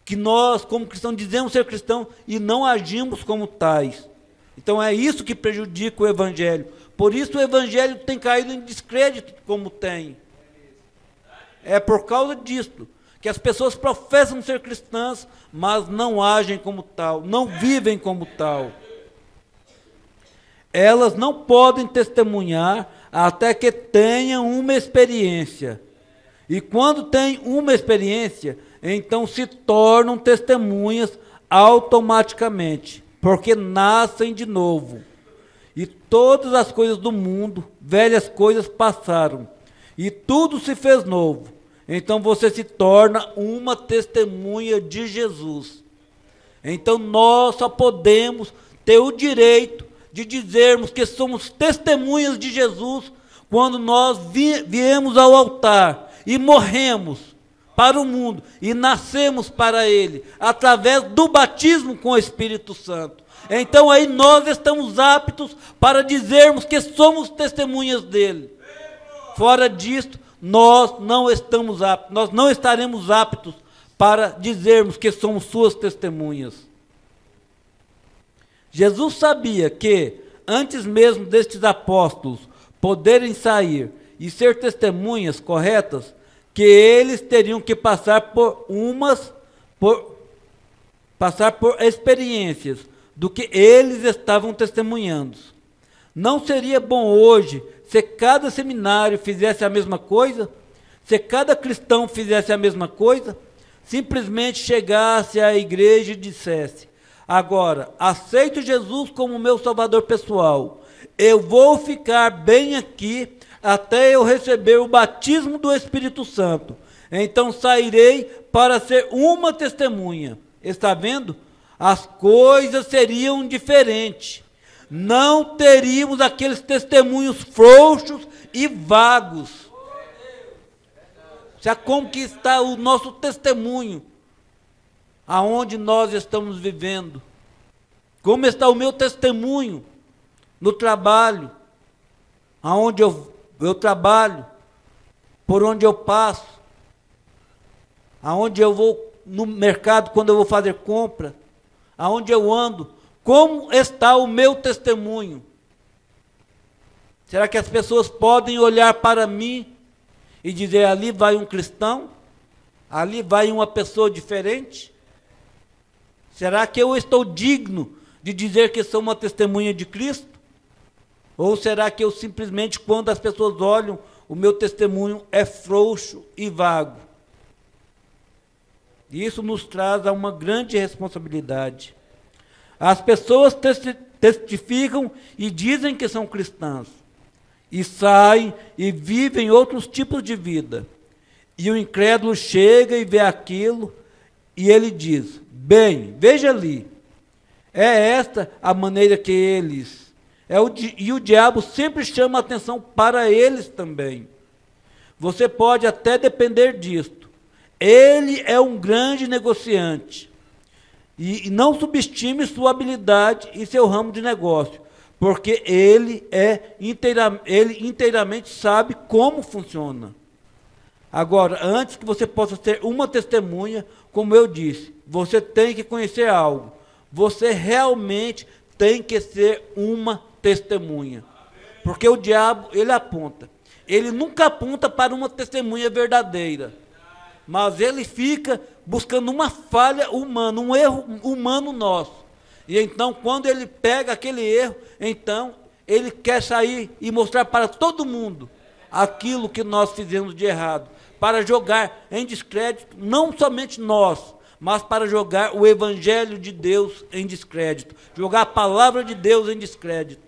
que nós, como cristãos, dizemos ser cristãos e não agimos como tais. Então é isso que prejudica o Evangelho. Por isso o Evangelho tem caído em descrédito como tem. É por causa disso que as pessoas professam ser cristãs, mas não agem como tal, não vivem como tal. Elas não podem testemunhar até que tenham uma experiência. E quando têm uma experiência, então se tornam testemunhas automaticamente, porque nascem de novo. E todas as coisas do mundo, velhas coisas passaram, e tudo se fez novo. Então você se torna uma testemunha de Jesus. Então nós só podemos ter o direito de dizermos que somos testemunhas de Jesus quando nós viemos ao altar e morremos para o mundo e nascemos para Ele, através do batismo com o Espírito Santo. Então aí nós estamos aptos para dizermos que somos testemunhas dEle. Fora disto, nós não estamos aptos, nós não estaremos aptos para dizermos que somos suas testemunhas. Jesus sabia que, antes mesmo destes apóstolos poderem sair e ser testemunhas corretas, que eles teriam que passar por experiências do que eles estavam testemunhando. Não seria bom hoje se cada seminário fizesse a mesma coisa? Se cada cristão fizesse a mesma coisa? Simplesmente chegasse à igreja e dissesse: agora, aceito Jesus como meu salvador pessoal, eu vou ficar bem aqui até eu receber o batismo do Espírito Santo. Então sairei para ser uma testemunha. Está vendo? As coisas seriam diferentes. Não teríamos aqueles testemunhos frouxos e vagos. Já como que está o nosso testemunho? Aonde nós estamos vivendo? Como está o meu testemunho no trabalho? Aonde eu trabalho? Por onde eu passo? Aonde eu vou no mercado quando eu vou fazer compra? Aonde eu ando? Como está o meu testemunho? Será que as pessoas podem olhar para mim e dizer: ali vai um cristão? Ali vai uma pessoa diferente? Será que eu estou digno de dizer que sou uma testemunha de Cristo? Ou será que eu simplesmente, quando as pessoas olham, o meu testemunho é frouxo e vago? E isso nos traz a uma grande responsabilidade. As pessoas testificam e dizem que são cristãs, e saem e vivem outros tipos de vida. E o incrédulo chega e vê aquilo, e ele diz, bem, veja ali, é esta a maneira que eles... E o diabo sempre chama a atenção para eles também. Você pode até depender disto. Ele é um grande negociante. E não subestime sua habilidade e seu ramo de negócio, porque ele inteiramente sabe como funciona. Agora, antes que você possa ser uma testemunha, como eu disse, você tem que conhecer algo. Você realmente tem que ser uma testemunha. Porque o diabo, ele aponta. Ele nunca aponta para uma testemunha verdadeira. Mas ele fica buscando uma falha humana, um erro humano nosso. E então, quando ele pega aquele erro, então, ele quer sair e mostrar para todo mundo aquilo que nós fizemos de errado. Para jogar em descrédito, não somente nós, mas para jogar o Evangelho de Deus em descrédito. Jogar a palavra de Deus em descrédito.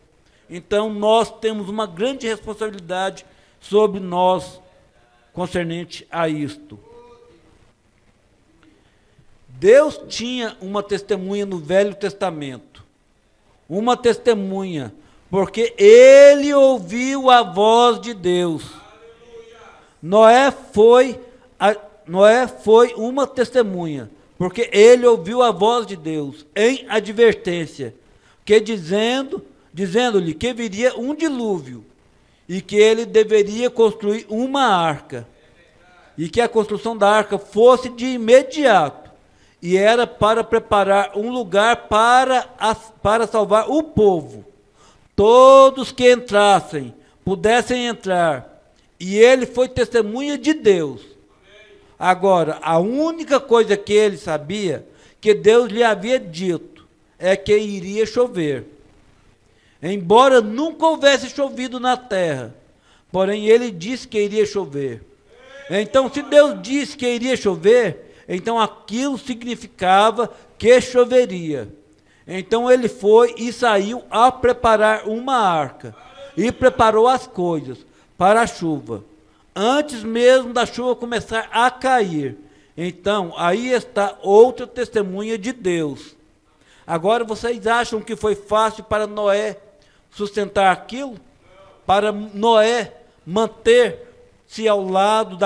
Então, nós temos uma grande responsabilidade sobre nós concernente a isto. Deus tinha uma testemunha no Velho Testamento. Uma testemunha, porque ele ouviu a voz de Deus. Noé foi uma testemunha, porque ele ouviu a voz de Deus em advertência, que dizendo-lhe que viria um dilúvio e que ele deveria construir uma arca, e que a construção da arca fosse de imediato, e era para preparar um lugar para salvar o povo. Todos que entrassem, pudessem entrar, e ele foi testemunha de Deus. Agora, a única coisa que ele sabia, que Deus lhe havia dito, é que iria chover. Embora nunca houvesse chovido na terra, porém ele disse que iria chover. Então, se Deus disse que iria chover, então aquilo significava que choveria. Então ele foi e saiu a preparar uma arca, e preparou as coisas para a chuva, antes mesmo da chuva começar a cair. Então, aí está outra testemunha de Deus. Agora, vocês acham que foi fácil para Noé sustentar aquilo? Para Noé manter-se ao lado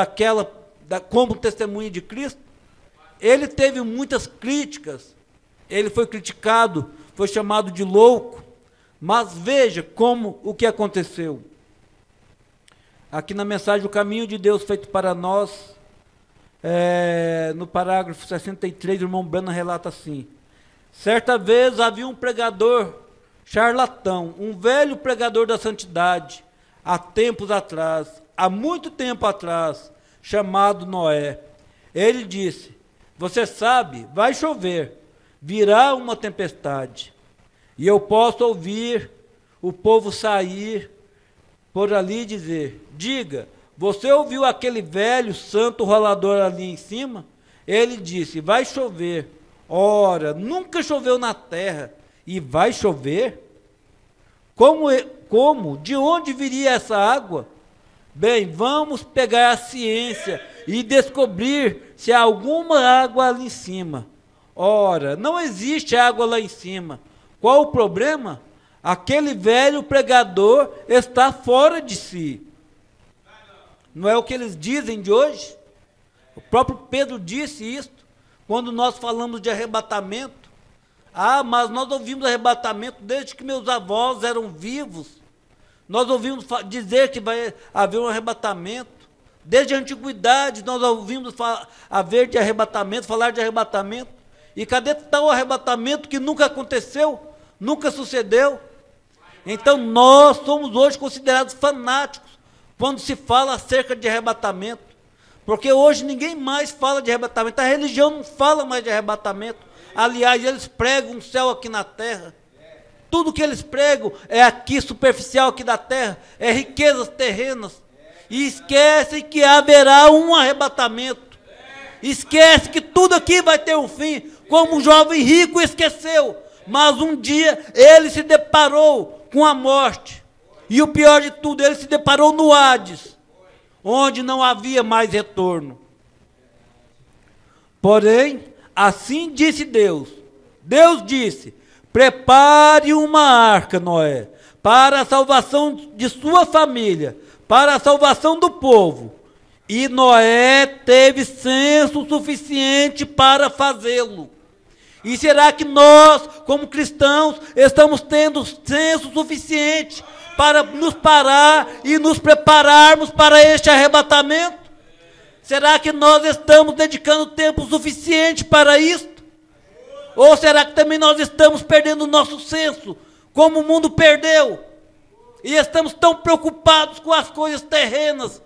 como testemunha de Cristo? Ele teve muitas críticas, ele foi criticado, foi chamado de louco, mas veja o que aconteceu. Aqui na mensagem, o caminho de Deus feito para nós, no parágrafo 63, o irmão Branham relata assim: certa vez havia um pregador charlatão, um velho pregador da santidade, há muito tempo atrás, chamado Noé. Ele disse: você sabe, vai chover, virá uma tempestade, e eu posso ouvir o povo sair por ali e dizer: diga, você ouviu aquele velho santo rolador ali em cima? Ele disse: vai chover. Ora, nunca choveu na terra, e vai chover? Como? De onde viria essa água? Bem, vamos pegar a ciência e descobrir se há alguma água ali em cima. Ora, não existe água lá em cima. Qual o problema? Aquele velho pregador está fora de si. Não é o que eles dizem de hoje? O próprio Pedro disse isso, quando nós falamos de arrebatamento. Mas nós ouvimos arrebatamento desde que meus avós eram vivos. Nós ouvimos dizer que vai haver um arrebatamento. Desde a antiguidade nós ouvimos falar de arrebatamento. E cadê tal arrebatamento que nunca aconteceu, nunca sucedeu? Então nós somos hoje considerados fanáticos quando se fala acerca de arrebatamento. Porque hoje ninguém mais fala de arrebatamento. A religião não fala mais de arrebatamento. Aliás, eles pregam um céu aqui na terra. Tudo que eles pregam é aqui, superficial aqui da terra, é riquezas terrenas. E esquecem que haverá um arrebatamento. Esquece que tudo aqui vai ter um fim, como o jovem rico esqueceu. Mas um dia ele se deparou com a morte. E o pior de tudo, ele se deparou no Hades. onde não havia mais retorno. Porém, assim disse Deus. Deus disse: prepare uma arca, Noé, para a salvação de sua família, para a salvação do povo. E Noé teve senso suficiente para fazê-lo. E será que nós, como cristãos, estamos tendo senso suficiente para nos parar e nos prepararmos para este arrebatamento? Será que nós estamos dedicando tempo suficiente para isto? Ou será que também nós estamos perdendo o nosso senso, como o mundo perdeu? E estamos tão preocupados com as coisas terrenas,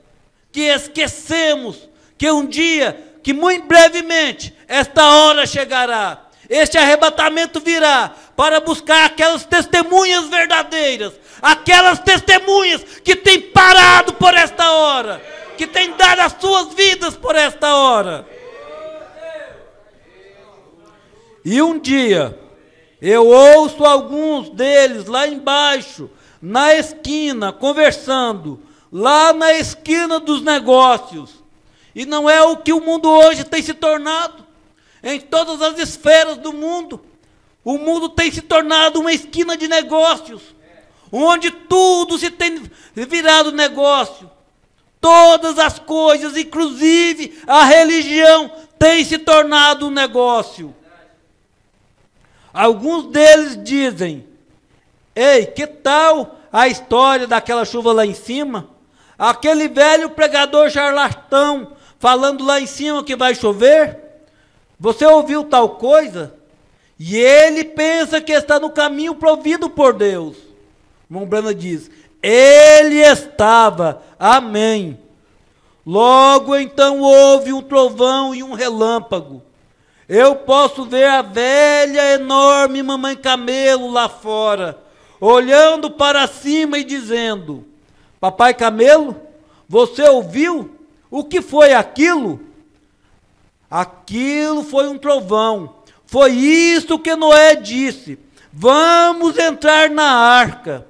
que esquecemos que um dia, que muito brevemente, esta hora chegará. Este arrebatamento virá para buscar aquelas testemunhas verdadeiras, aquelas testemunhas que têm parado por esta hora, que têm dado as suas vidas por esta hora. E um dia, eu ouço alguns deles lá embaixo, na esquina, conversando, lá na esquina dos negócios. E não é o que o mundo hoje tem se tornado. Em todas as esferas do mundo, o mundo tem se tornado uma esquina de negócios, onde tudo se tem virado negócio. Todas as coisas, inclusive a religião, tem se tornado um negócio. Alguns deles dizem: ei, que tal a história daquela chuva lá em cima? Aquele velho pregador charlatão falando lá em cima que vai chover? Você ouviu tal coisa? E ele pensa que está no caminho provido por Deus. Irmão Branham diz: ele estava, amém. Logo então houve um trovão e um relâmpago. Eu posso ver a velha, enorme mamãe camelo lá fora, olhando para cima e dizendo: papai camelo, você ouviu? O que foi aquilo? Aquilo foi um trovão. Foi isso que Noé disse: vamos entrar na arca.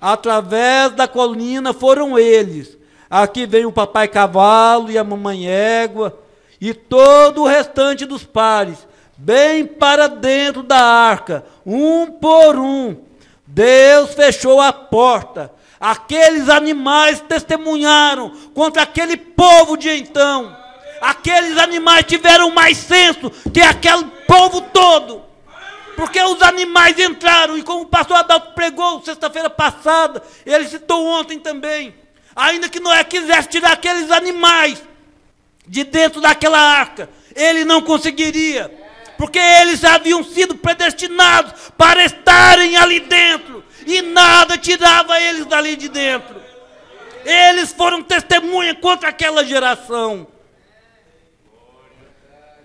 Através da colina foram eles. Aqui vem o papai cavalo e a mamãe égua e todo o restante dos pares, bem para dentro da arca, um por um. Deus fechou a porta. Aqueles animais testemunharam contra aquele povo de então. Aqueles animais tiveram mais senso que aquele povo todo. Porque os animais entraram, e como o pastor Adalto pregou sexta-feira passada, ele citou ontem também, ainda que Noé quisesse tirar aqueles animais de dentro daquela arca, ele não conseguiria, porque eles haviam sido predestinados para estarem ali dentro, e nada tirava eles dali de dentro. Eles foram testemunha contra aquela geração.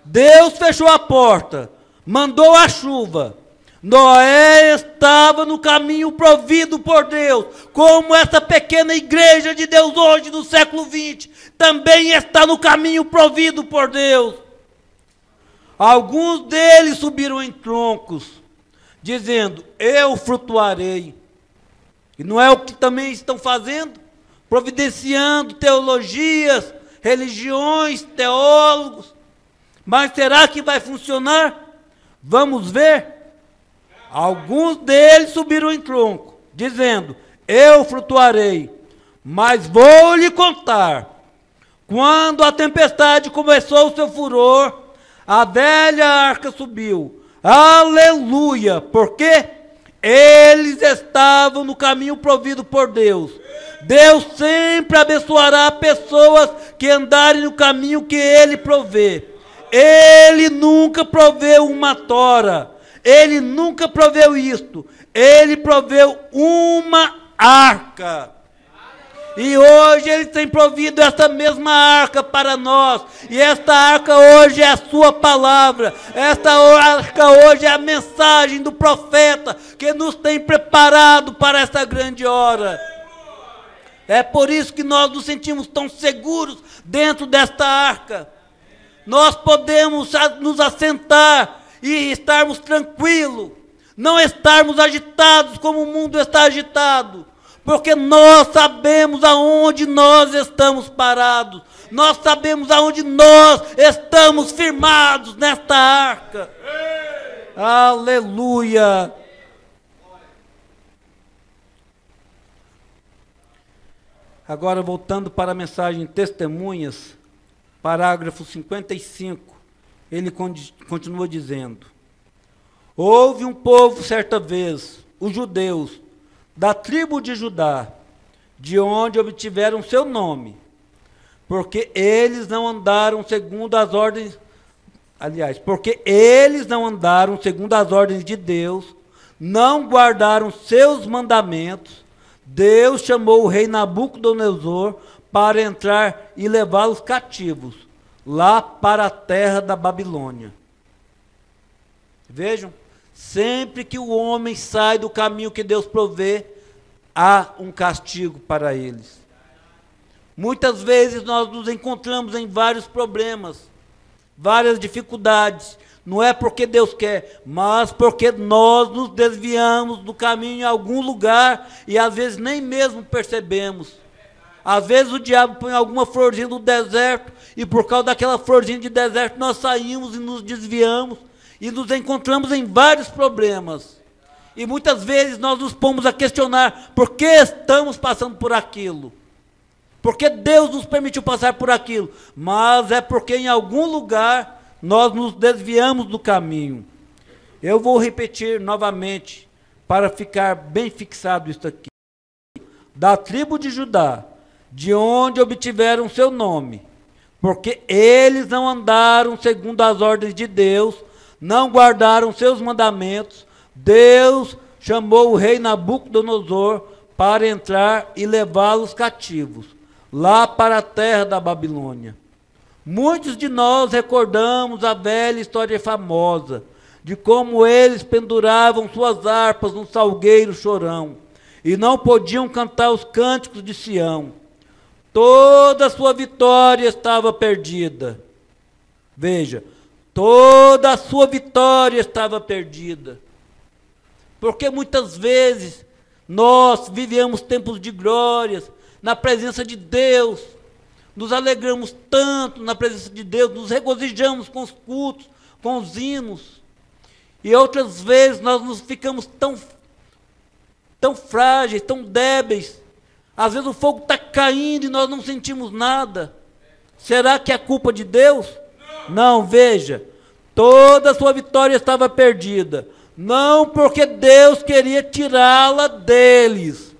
Deus fechou a porta, mandou a chuva. Noé estava no caminho provido por Deus, como essa pequena igreja de Deus hoje, no século 20, também está no caminho provido por Deus. Alguns deles subiram em troncos, dizendo: eu flutuarei. E não é o que também estão fazendo? Providenciando teologias, religiões, teólogos. Mas será que vai funcionar? Vamos ver. Alguns deles subiram em tronco, dizendo: eu flutuarei. Mas vou lhe contar. Quando a tempestade começou o seu furor, a velha arca subiu. Aleluia! Porque eles estavam no caminho provido por Deus. Deus sempre abençoará pessoas que andarem no caminho que Ele provê. Ele nunca proveu uma tora. Ele nunca proveu isto. Ele proveu uma arca. E hoje Ele tem provido essa mesma arca para nós. E esta arca hoje é a sua palavra. Esta arca hoje é a mensagem do profeta que nos tem preparado para esta grande hora. É por isso que nós nos sentimos tão seguros dentro desta arca. Nós podemos nos assentar e estarmos tranquilos, não estarmos agitados como o mundo está agitado, porque nós sabemos aonde nós estamos parados, nós sabemos aonde nós estamos firmados nesta arca. Aleluia! Agora, voltando para a mensagem Testemunhas, parágrafo 55, ele continua dizendo: houve um povo certa vez, os judeus, da tribo de Judá, de onde obtiveram seu nome, porque eles não andaram segundo as ordens, porque eles não andaram segundo as ordens de Deus, não guardaram seus mandamentos. Deus chamou o rei Nabucodonosor para entrar e levá-los cativos, lá para a terra da Babilônia. Vejam, sempre que o homem sai do caminho que Deus provê, há um castigo para eles. Muitas vezes nós nos encontramos em vários problemas, várias dificuldades. Não é porque Deus quer, mas porque nós nos desviamos do caminho em algum lugar e às vezes nem mesmo percebemos. Às vezes o diabo põe alguma florzinha no deserto e por causa daquela florzinha de deserto nós saímos e nos desviamos e nos encontramos em vários problemas. E muitas vezes nós nos pomos a questionar por que estamos passando por aquilo. Porque Deus nos permitiu passar por aquilo. Mas é porque em algum lugar nós nos desviamos do caminho. Eu vou repetir novamente para ficar bem fixado isso aqui. Da tribo de Judá, de onde obtiveram seu nome, porque eles não andaram segundo as ordens de Deus, não guardaram seus mandamentos, Deus chamou o rei Nabucodonosor para entrar e levá-los cativos, lá para a terra da Babilônia. Muitos de nós recordamos a velha história famosa de como eles penduravam suas harpas no salgueiro chorão e não podiam cantar os cânticos de Sião. Toda a sua vitória estava perdida. Veja, toda a sua vitória estava perdida. Porque muitas vezes nós vivemos tempos de glórias na presença de Deus, nos alegramos tanto na presença de Deus, nos regozijamos com os cultos, com os hinos. E outras vezes nós nos ficamos tão frágeis, tão débeis. Às vezes o fogo está caindo e nós não sentimos nada. Será que é culpa de Deus? Não, veja. Toda a sua vitória estava perdida. Não porque Deus queria tirá-la deles,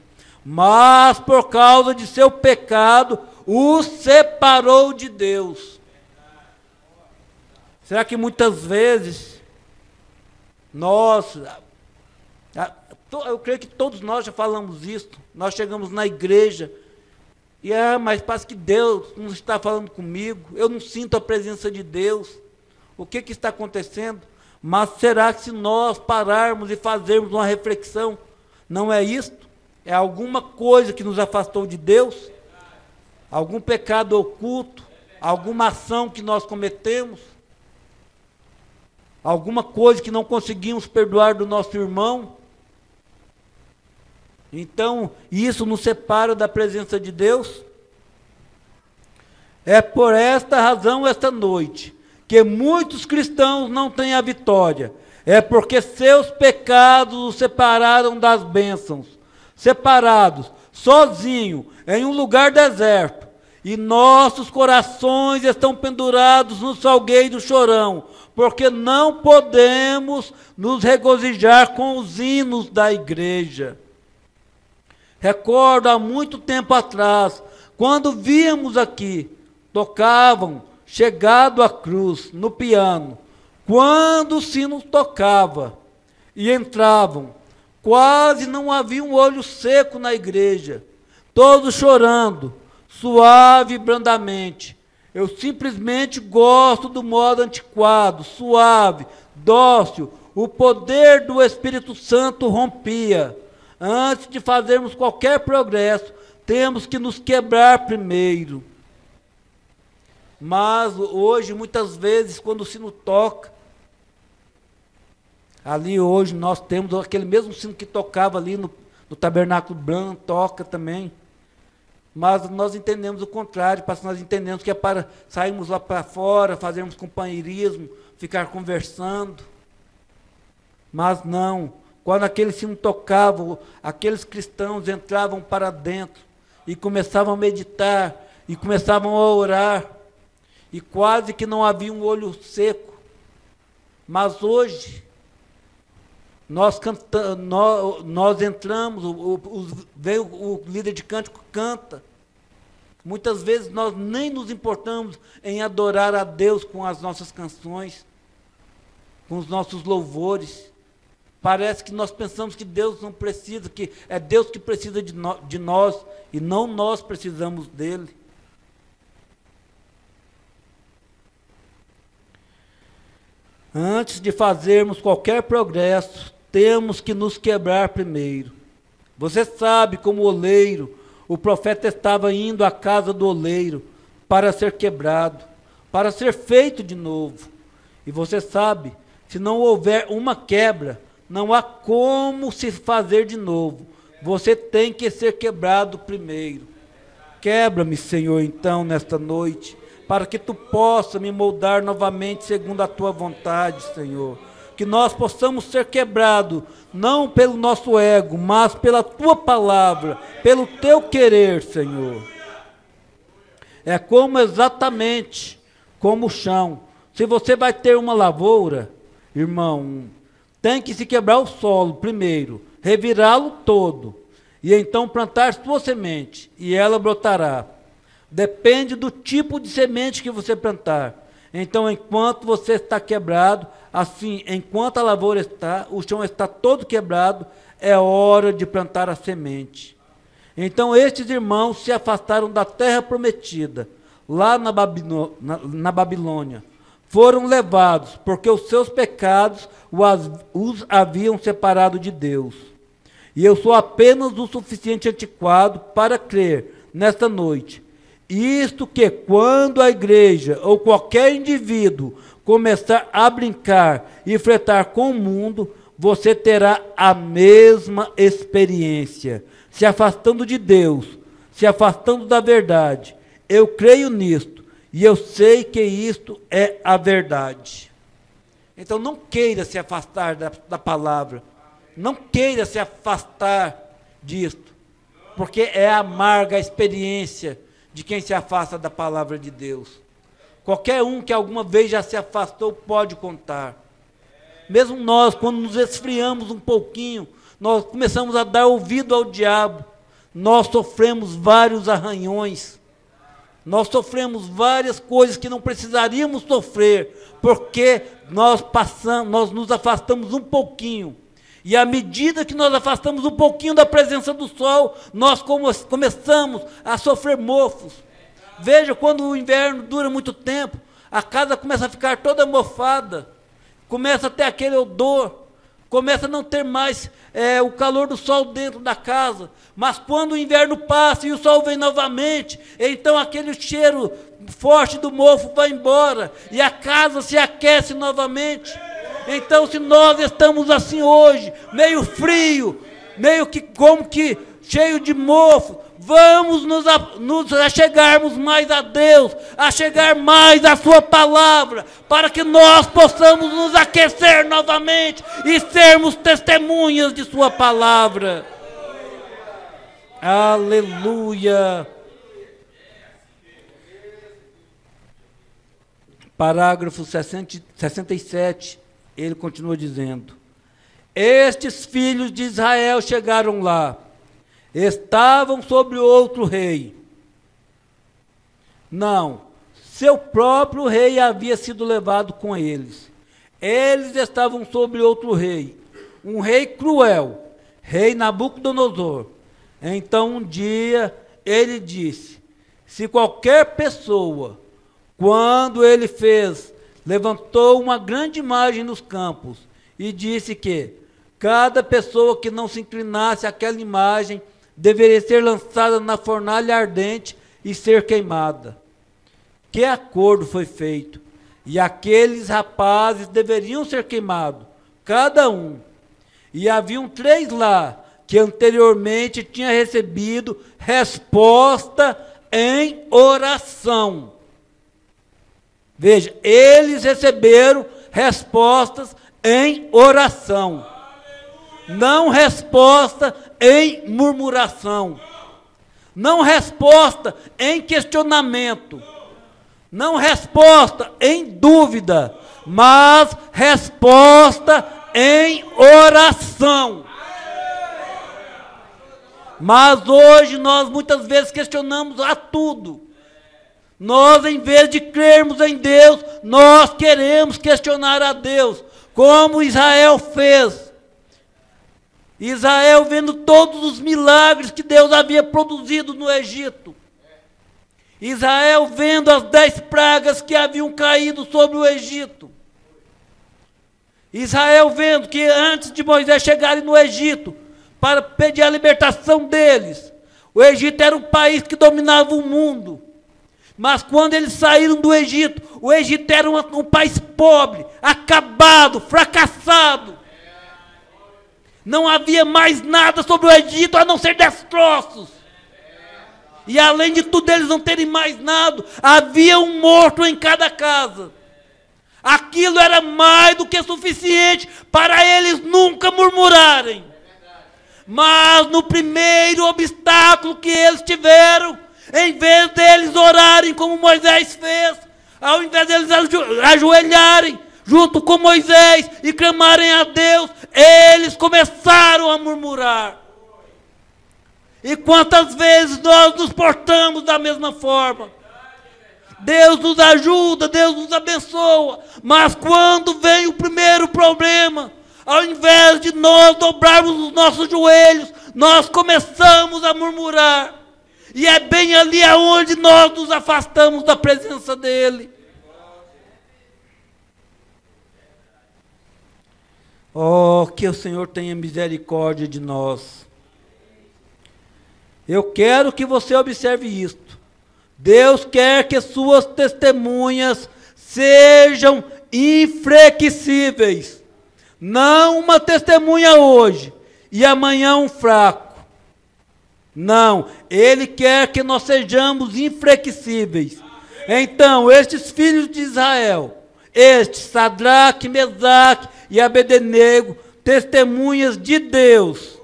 mas por causa de seu pecado, os separou de Deus. Será que muitas vezes eu creio que todos nós já falamos isso, nós chegamos na igreja e mas parece que Deus não está falando comigo, eu não sinto a presença de Deus, o que está acontecendo? Mas será que se nós pararmos e fazermos uma reflexão, não é isto? É alguma coisa que nos afastou de Deus? Algum pecado oculto? Alguma ação que nós cometemos? Alguma coisa que não conseguimos perdoar do nosso irmão? Então, isso nos separa da presença de Deus? É por esta razão, esta noite, que muitos cristãos não têm a vitória. É porque seus pecados os separaram das bênçãos. Separados, sozinho, em um lugar deserto, e nossos corações estão pendurados no salgueiro chorão, porque não podemos nos regozijar com os hinos da igreja. Recordo há muito tempo atrás, quando víamos aqui, tocavam Chegado à Cruz, no piano, quando o sino tocava e entravam, quase não havia um olho seco na igreja, todos chorando, suave e brandamente. Eu simplesmente gosto do modo antiquado, suave, dócil. O poder do Espírito Santo rompia. Antes de fazermos qualquer progresso, temos que nos quebrar primeiro. Mas hoje, muitas vezes, quando o sino toca, ali hoje nós temos aquele mesmo sino que tocava ali no o tabernáculo branco toca também. Mas nós entendemos o contrário, nós entendemos que é para sairmos lá para fora, fazermos companheirismo, ficar conversando. Mas não, quando aqueles sinos tocavam, aqueles cristãos entravam para dentro e começavam a meditar, e começavam a orar, e quase que não havia um olho seco. Mas hoje, nós entramos, veio o líder de cântico canta. Muitas vezes nós nem nos importamos em adorar a Deus com as nossas canções, com os nossos louvores. Parece que nós pensamos que Deus não precisa, que é Deus que precisa de nós, e não nós precisamos dele. Antes de fazermos qualquer progresso, temos que nos quebrar primeiro. Você sabe como oleiro, o profeta estava indo à casa do oleiro para ser quebrado, para ser feito de novo. E você sabe, se não houver uma quebra, não há como se fazer de novo. Você tem que ser quebrado primeiro. Quebra-me, Senhor, então, nesta noite, para que tu possa me moldar novamente segundo a tua vontade, Senhor. Que nós possamos ser quebrados, não pelo nosso ego, mas pela tua palavra, pelo teu querer, Senhor. É como exatamente como o chão. Se você vai ter uma lavoura, irmão, tem que se quebrar o solo primeiro, revirá-lo todo, e então plantar sua semente, e ela brotará. Depende do tipo de semente que você plantar. Então, enquanto você está quebrado, assim, enquanto a lavoura está, o chão está todo quebrado, é hora de plantar a semente. Então, estes irmãos se afastaram da terra prometida, lá na Babilônia. Foram levados, porque os seus pecados os haviam separado de Deus. E eu sou apenas o suficiente antiquado para crer, nesta noite, isto que quando a igreja ou qualquer indivíduo começar a brincar e fretar com o mundo, você terá a mesma experiência, se afastando de Deus, se afastando da verdade. Eu creio nisto e eu sei que isto é a verdade. Então não queira se afastar da palavra, não queira se afastar disto, porque é amarga a experiência de quem se afasta da palavra de Deus. Qualquer um que alguma vez já se afastou pode contar. Mesmo nós, quando nos esfriamos um pouquinho, nós começamos a dar ouvido ao diabo, nós sofremos vários arranhões, nós sofremos várias coisas que não precisaríamos sofrer, porque nós nos afastamos um pouquinho. E à medida que nós afastamos um pouquinho da presença do sol, nós começamos a sofrer mofos. Veja, quando o inverno dura muito tempo, a casa começa a ficar toda mofada, começa a ter aquele odor, começa a não ter mais o calor do sol dentro da casa. Mas quando o inverno passa e o sol vem novamente, então aquele cheiro forte do mofo vai embora e a casa se aquece novamente. Então, se nós estamos assim hoje, meio frio, meio que como que cheio de mofo, vamos nos achegarmos mais a Deus, a chegar mais à sua palavra, para que nós possamos nos aquecer novamente e sermos testemunhas de sua palavra. Aleluia. Parágrafo 67. Ele continua dizendo: estes filhos de Israel chegaram lá, estavam sobre outro rei. Não, seu próprio rei havia sido levado com eles. Eles estavam sobre outro rei, um rei cruel, rei Nabucodonosor. Então um dia ele disse: se qualquer pessoa, quando ele levantou uma grande imagem nos campos e disse que cada pessoa que não se inclinasse àquela imagem deveria ser lançada na fornalha ardente e ser queimada. Que acordo foi feito? E aqueles rapazes deveriam ser queimados, cada um. E haviam 3 lá, que anteriormente tinha recebido resposta em oração. Veja, eles receberam respostas em oração, não resposta em murmuração, não resposta em questionamento, não resposta em dúvida, mas resposta em oração. Mas hoje nós muitas vezes questionamos a tudo. Nós, em vez de crermos em Deus, nós queremos questionar a Deus, como Israel fez. Israel vendo todos os milagres que Deus havia produzido no Egito. Israel vendo as 10 pragas que haviam caído sobre o Egito. Israel vendo que antes de Moisés chegarem no Egito, para pedir a libertação deles, o Egito era um país que dominava o mundo. Mas quando eles saíram do Egito, o Egito era um país pobre, acabado, fracassado. Não havia mais nada sobre o Egito a não ser destroços. E além de tudo eles não terem mais nada, havia um morto em cada casa. Aquilo era mais do que suficiente para eles nunca murmurarem. Mas no primeiro obstáculo que eles tiveram, em vez deles orarem como Moisés fez, ao invés deles ajoelharem junto com Moisés e clamarem a Deus, eles começaram a murmurar. E quantas vezes nós nos portamos da mesma forma? Deus nos ajuda, Deus nos abençoa, mas quando vem o primeiro problema, ao invés de nós dobrarmos os nossos joelhos, nós começamos a murmurar. E é bem ali aonde nós nos afastamos da presença dEle. Oh, que o Senhor tenha misericórdia de nós. Eu quero que você observe isto. Deus quer que suas testemunhas sejam inflexíveis. Não uma testemunha hoje e amanhã um fraco. Não, Ele quer que nós sejamos inflexíveis. Então, estes filhos de Israel, Sadraque, Mesaque e Abednego, testemunhas de Deus.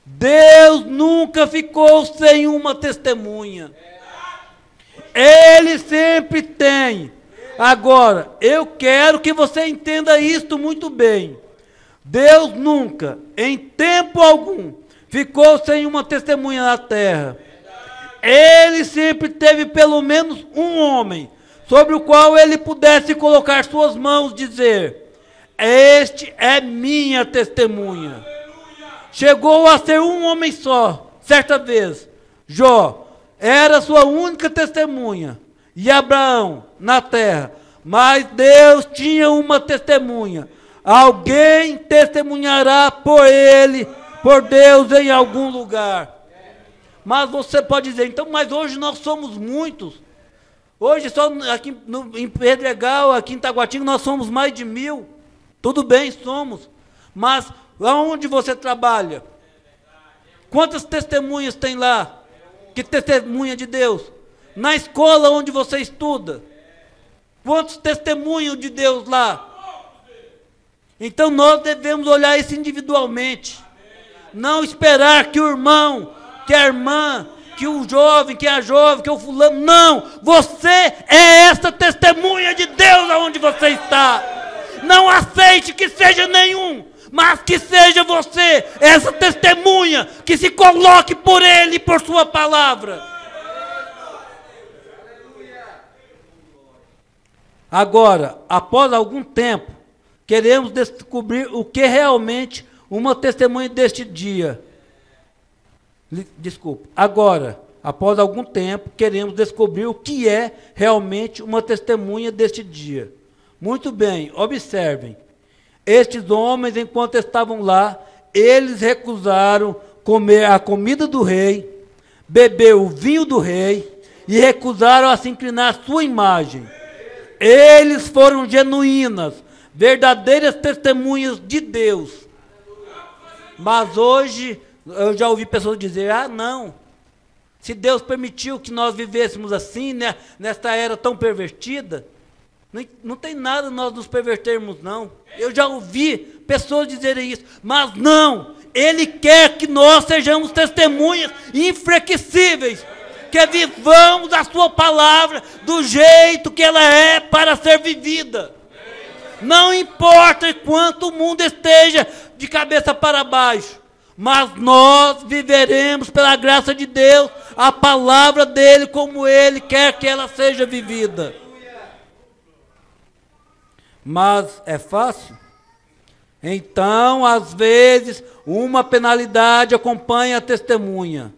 Deus nunca ficou sem uma testemunha. Ele sempre tem. Agora, eu quero que você entenda isto muito bem. Deus nunca, em tempo algum, ficou sem uma testemunha na terra. Ele sempre teve pelo menos um homem, sobre o qual ele pudesse colocar suas mãos e dizer: este é minha testemunha. Chegou a ser um homem só, certa vez. Jó era sua única testemunha. E Abraão na terra. Mas Deus tinha uma testemunha. Alguém testemunhará por ele, por Deus em algum lugar. Mas você pode dizer, então, mas hoje nós somos muitos. Hoje só aqui em Pedregal, aqui em Taguatinga, nós somos mais de 1000. Tudo bem, somos. Mas aonde você trabalha? Quantas testemunhas tem lá? Que testemunha de Deus? Na escola onde você estuda? Quantos testemunhos de Deus lá? Então nós devemos olhar isso individualmente. Não esperar que o irmão, que a irmã, que o jovem, que a jovem, que o fulano. Não! Você é essa testemunha de Deus aonde você está. Não aceite que seja nenhum, mas que seja você, essa testemunha, que se coloque por Ele e por Sua palavra. Agora, após algum tempo, queremos descobrir o que realmente uma testemunha deste dia. Agora, após algum tempo, queremos descobrir o que é realmente uma testemunha deste dia. Muito bem, observem. Estes homens, enquanto estavam lá, eles recusaram comer a comida do rei, beber o vinho do rei e recusaram a se inclinar à sua imagem. Eles foram genuínas, verdadeiras testemunhas de Deus. Mas hoje, eu já ouvi pessoas dizer, não, se Deus permitiu que nós vivêssemos assim, né, nesta era tão pervertida, não tem nada nós nos pervertermos, não. Eu já ouvi pessoas dizerem isso, mas não, Ele quer que nós sejamos testemunhas inflexíveis, que vivamos a sua palavra do jeito que ela é para ser vivida. Não importa quanto o mundo esteja de cabeça para baixo, mas nós viveremos pela graça de Deus, a palavra dele como Ele quer que ela seja vivida. Mas é fácil? Então, às vezes, uma penalidade acompanha a testemunha.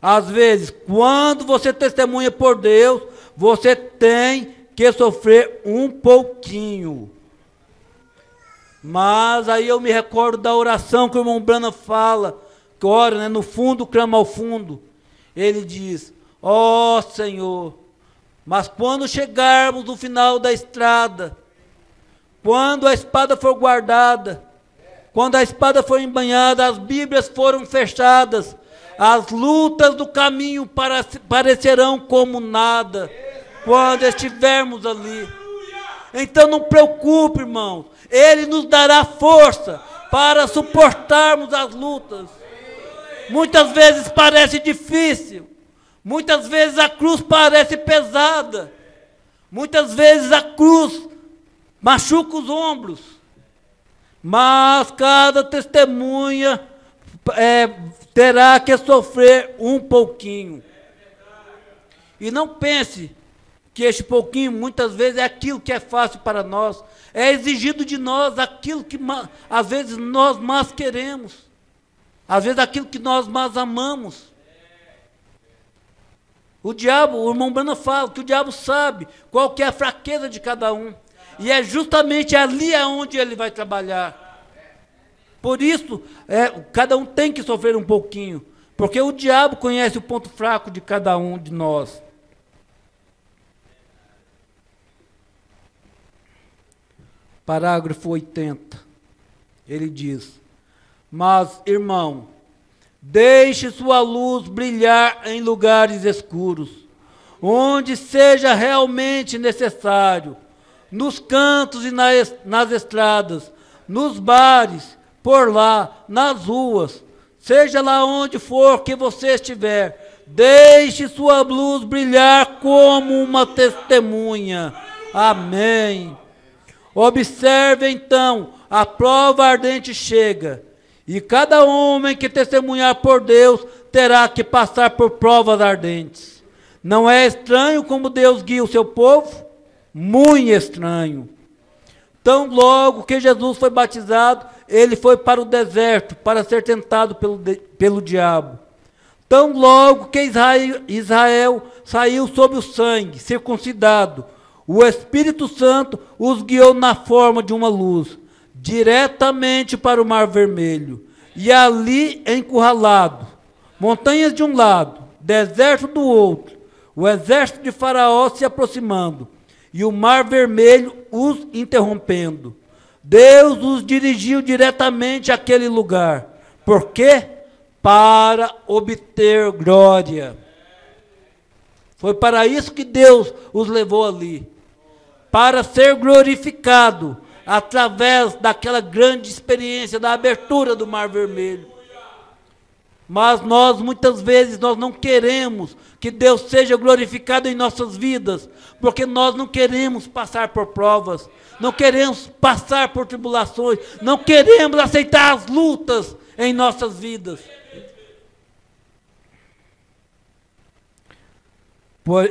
Às vezes, quando você testemunha por Deus, você tem que sofrer um pouquinho. Mas aí eu me recordo da oração que o irmão Branham fala, que ora, né, no fundo clama ao fundo. Ele diz, ó Senhor, mas quando chegarmos no final da estrada, quando a espada for guardada, quando a espada for embanhada, as Bíblias foram fechadas, as lutas do caminho parecerão como nada, quando estivermos ali. Então não preocupe, irmãos, Ele nos dará força para suportarmos as lutas. Muitas vezes parece difícil, muitas vezes a cruz parece pesada, muitas vezes a cruz machuca os ombros, mas cada testemunha terá que sofrer um pouquinho. E não pense que este pouquinho, muitas vezes, é aquilo que é fácil para nós. É exigido de nós aquilo que, às vezes, nós mais queremos. Às vezes, aquilo que nós mais amamos. O diabo, o irmão Branham fala que o diabo sabe qual que é a fraqueza de cada um. E é justamente ali onde ele vai trabalhar. Por isso, cada um tem que sofrer um pouquinho. Porque o diabo conhece o ponto fraco de cada um de nós. Parágrafo 80. Ele diz, mas, irmão, deixe sua luz brilhar em lugares escuros, onde seja realmente necessário, nos cantos e nas estradas, nos bares, por lá, nas ruas, seja lá onde for que você estiver, deixe sua luz brilhar como uma testemunha. Amém. Observe então, a prova ardente chega, e cada homem que testemunhar por Deus terá que passar por provas ardentes. Não é estranho como Deus guia o seu povo? Muito estranho. Tão logo que Jesus foi batizado, ele foi para o deserto para ser tentado pelo diabo. Tão logo que Israel saiu sob o sangue, circuncidado, o Espírito Santo os guiou na forma de uma luz, diretamente para o Mar Vermelho, e ali encurralado, montanhas de um lado, deserto do outro, o exército de Faraó se aproximando, e o Mar Vermelho os interrompendo. Deus os dirigiu diretamente àquele lugar. Por quê? Para obter glória. Foi para isso que Deus os levou ali. Para ser glorificado através daquela grande experiência da abertura do Mar Vermelho. Mas nós, muitas vezes, nós não queremos que Deus seja glorificado em nossas vidas, porque nós não queremos passar por provas, não queremos passar por tribulações, não queremos aceitar as lutas em nossas vidas.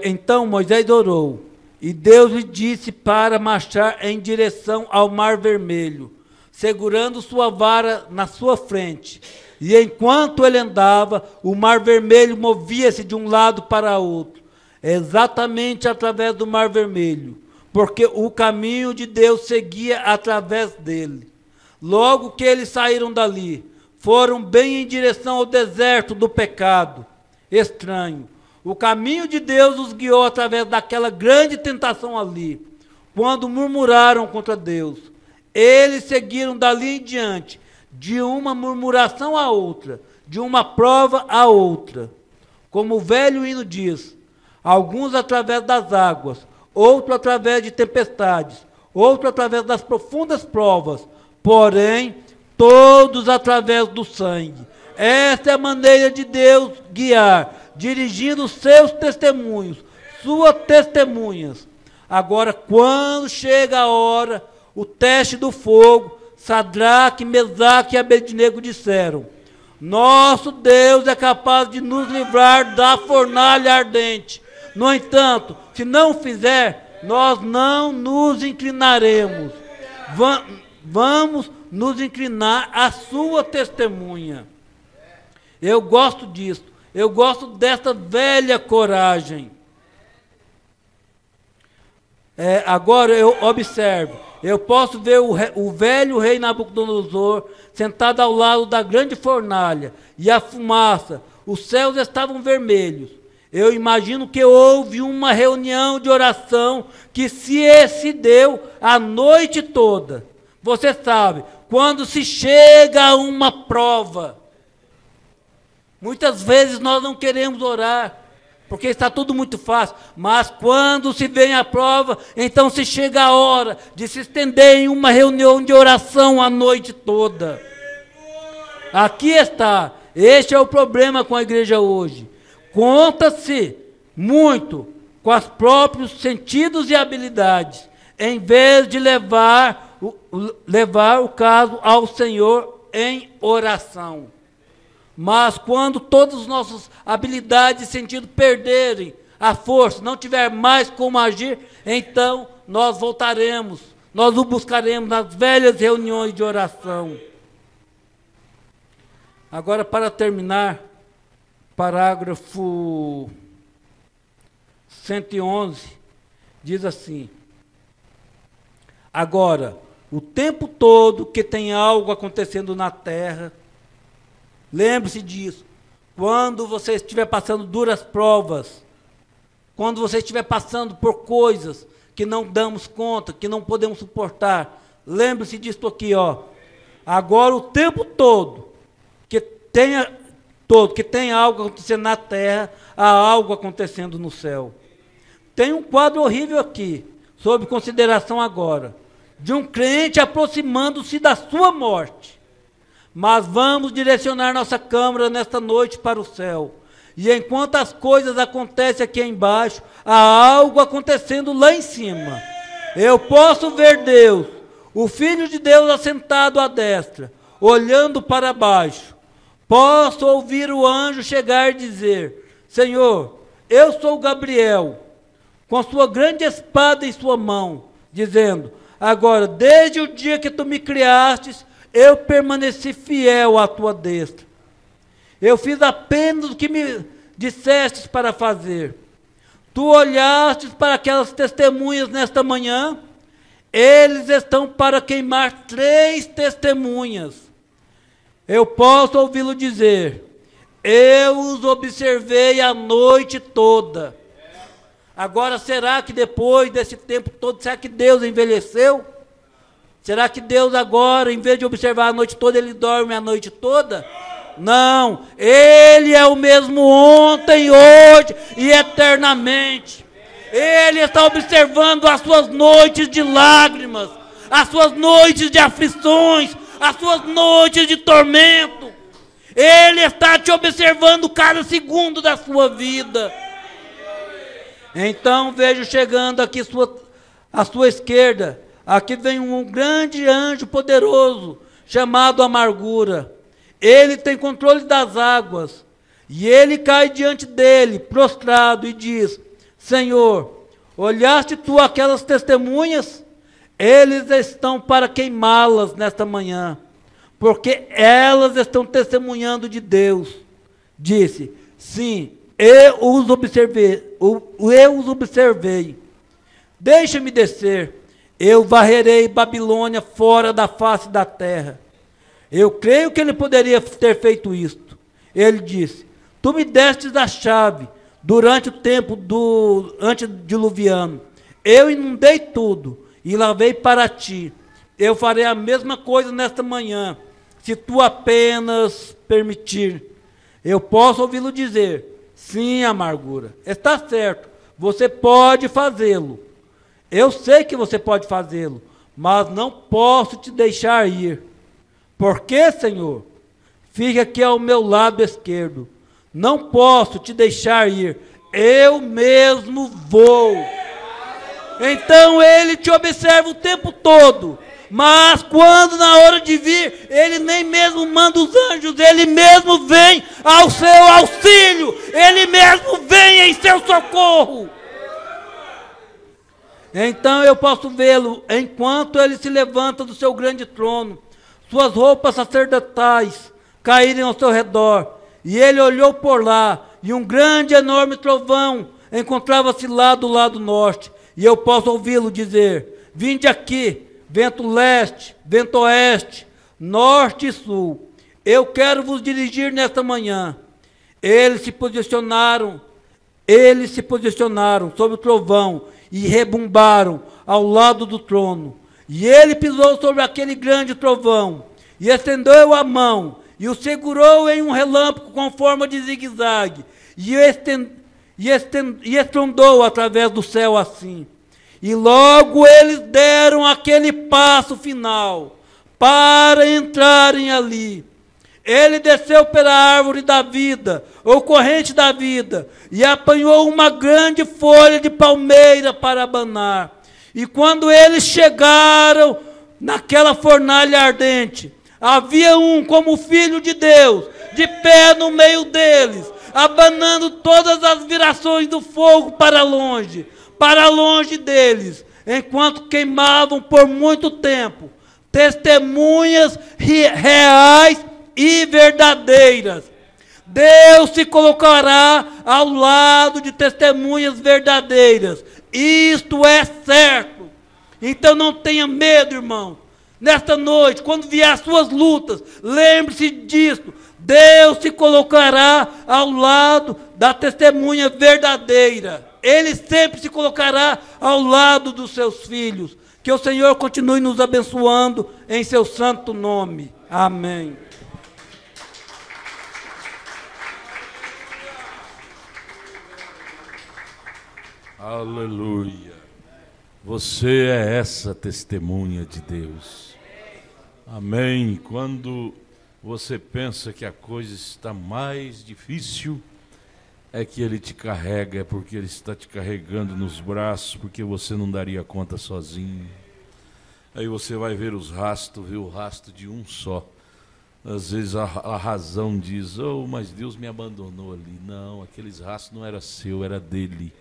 Então Moisés orou, e Deus lhe disse para marchar em direção ao Mar Vermelho, segurando sua vara na sua frente. E enquanto ele andava, o Mar Vermelho movia-se de um lado para outro, exatamente através do Mar Vermelho, porque o caminho de Deus seguia através dele. Logo que eles saíram dali, foram bem em direção ao deserto do pecado. Estranho. O caminho de Deus os guiou através daquela grande tentação ali, quando murmuraram contra Deus. Eles seguiram dali em diante, de uma murmuração a outra, de uma prova a outra. Como o velho hino diz, alguns através das águas, outro através de tempestades, outro através das profundas provas, porém, todos através do sangue. Essa é a maneira de Deus guiar, dirigindo os seus testemunhos, suas testemunhas. Agora, quando chega a hora, o teste do fogo, Sadraque, Mesaque e Abednego disseram: nosso Deus é capaz de nos livrar da fornalha ardente. No entanto, se não fizer, nós não nos inclinaremos. Vamos nos inclinar à sua testemunha. Eu gosto disso. Eu gosto dessa velha coragem. Agora eu observo. Eu posso ver o velho rei Nabucodonosor sentado ao lado da grande fornalha, e a fumaça, os céus estavam vermelhos. Eu imagino que houve uma reunião de oração que se deu a noite toda. Você sabe, quando se chega a uma prova, muitas vezes nós não queremos orar, porque está tudo muito fácil, mas quando se vem a prova, então se chega a hora de se estender em uma reunião de oração a noite toda. Aqui está, este é o problema com a igreja hoje. Conta-se muito com os próprios sentidos e habilidades, em vez de levar o caso ao Senhor em oração. Mas quando todas as nossas habilidades e sentido perderem a força, não tiver mais como agir, então nós voltaremos, nós o buscaremos nas velhas reuniões de oração. Agora, para terminar, parágrafo 111, diz assim: agora, o tempo todo que tem algo acontecendo na terra, lembre-se disso. Quando você estiver passando duras provas, quando você estiver passando por coisas que não damos conta, que não podemos suportar, lembre-se disso aqui, ó. Agora o tempo todo que tem algo acontecendo na terra, há algo acontecendo no céu. Tem um quadro horrível aqui, sob consideração agora, de um crente aproximando-se da sua morte. Mas vamos direcionar nossa câmera nesta noite para o céu. E enquanto as coisas acontecem aqui embaixo, há algo acontecendo lá em cima. Eu posso ver Deus, o Filho de Deus assentado à destra, olhando para baixo. Posso ouvir o anjo chegar e dizer: Senhor, eu sou Gabriel, com sua grande espada em sua mão, dizendo: agora, desde o dia que tu me criastes, eu permaneci fiel à tua destra. Eu fiz apenas o que me dissestes para fazer. Tu olhastes para aquelas testemunhas nesta manhã, eles estão para queimar 3 testemunhas. Eu posso ouvi-lo dizer: eu os observei a noite toda. Agora, será que depois desse tempo todo, será que Deus envelheceu? Será que Deus agora, em vez de observar a noite toda, Ele dorme a noite toda? Não, Ele é o mesmo ontem, hoje e eternamente. Ele está observando as suas noites de lágrimas, as suas noites de aflições, as suas noites de tormento. Ele está te observando cada segundo da sua vida. Então vejo chegando aqui à sua esquerda, aqui vem um grande anjo poderoso, chamado Amargura. Ele tem controle das águas, e ele cai diante dele, prostrado, e diz: Senhor, olhaste tu aquelas testemunhas? Eles estão para queimá-las nesta manhã, porque elas estão testemunhando de Deus. Disse: sim, eu os observei. Deixa-me descer, eu varrerei Babilônia fora da face da terra. Eu creio que ele poderia ter feito isto. Ele disse: tu me destes a chave durante o tempo do antediluviano. Eu inundei tudo e lavei para ti. Eu farei a mesma coisa nesta manhã, se tu apenas permitir. Eu posso ouvi-lo dizer, sim, amargura, está certo, você pode fazê-lo. Eu sei que você pode fazê-lo, mas não posso te deixar ir. Por quê, Senhor? Fica aqui ao meu lado esquerdo. Não posso te deixar ir. Eu mesmo vou. Então ele te observa o tempo todo. Mas quando na hora de vir, ele nem mesmo manda os anjos, ele mesmo vem ao seu auxílio, ele mesmo vem em seu socorro. Então eu posso vê-lo enquanto ele se levanta do seu grande trono, suas roupas sacerdotais caírem ao seu redor, e ele olhou por lá, e um grande enorme trovão encontrava-se lá do lado norte, e eu posso ouvi-lo dizer: vinde aqui, vento leste, vento oeste, norte e sul, eu quero vos dirigir nesta manhã. Eles se posicionaram sobre o trovão e rebumbaram ao lado do trono. E ele pisou sobre aquele grande trovão e estendeu a mão e o segurou em um relâmpago com forma de zigue-zague e estrondou através do céu assim. E logo eles deram aquele passo final para entrarem ali. Ele desceu pela árvore da vida, ou corrente da vida, e apanhou uma grande folha de palmeira para abanar. E quando eles chegaram naquela fornalha ardente, havia um como filho de Deus, de pé no meio deles, abanando todas as virações do fogo para longe deles, enquanto queimavam por muito tempo, testemunhas reais e verdadeiras. Deus se colocará ao lado de testemunhas verdadeiras, isto é certo. Então não tenha medo, irmão. Nesta noite, quando vier as suas lutas, lembre-se disso. Deus se colocará ao lado da testemunha verdadeira. Ele sempre se colocará ao lado dos seus filhos. Que o Senhor continue nos abençoando em seu santo nome. Amém. Aleluia. Você é essa testemunha de Deus. Amém. Quando você pensa que a coisa está mais difícil, é que Ele te carrega, é porque Ele está te carregando nos braços, porque você não daria conta sozinho. Aí você vai ver os rastros, ver o rastro de um só. Às vezes a razão diz, mas Deus me abandonou ali. Não, aqueles rastros não era seu, era dele.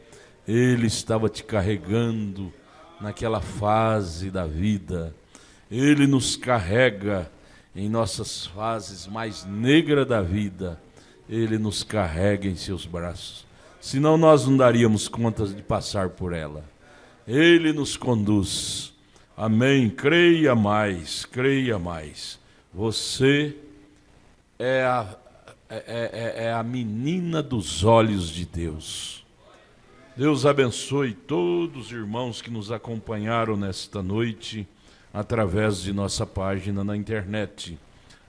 Ele estava te carregando naquela fase da vida. Ele nos carrega em nossas fases mais negras da vida. Ele nos carrega em seus braços. Senão nós não daríamos conta de passar por ela. Ele nos conduz. Amém. Creia mais, creia mais. Você é a menina dos olhos de Deus. Deus abençoe todos os irmãos que nos acompanharam nesta noite através de nossa página na internet.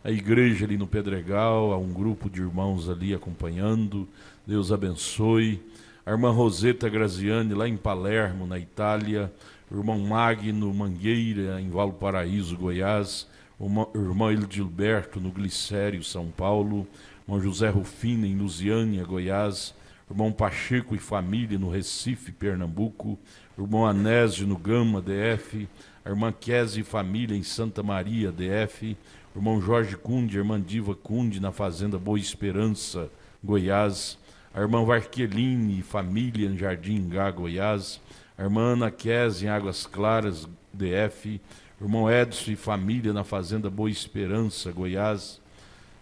A igreja ali no Pedregal, há um grupo de irmãos ali acompanhando. Deus abençoe. A irmã Roseta Graziani lá em Palermo, na Itália. O irmão Magno Mangueira em Valparaíso, Goiás. O irmão Edilberto no Glicério, São Paulo. O irmão José Rufino em Lusiânia, Goiás. O irmão Pacheco e família no Recife, Pernambuco. O irmão Anésio no Gama, DF. A irmã Kézia e família em Santa Maria, DF. O irmão Jorge Cunde, a irmã Diva Cunde na fazenda Boa Esperança, Goiás. A irmã Varqueline e família em Jardim Ingá, Goiás. A irmã Ana Kézia em Águas Claras, DF. O irmão Edson e família na fazenda Boa Esperança, Goiás.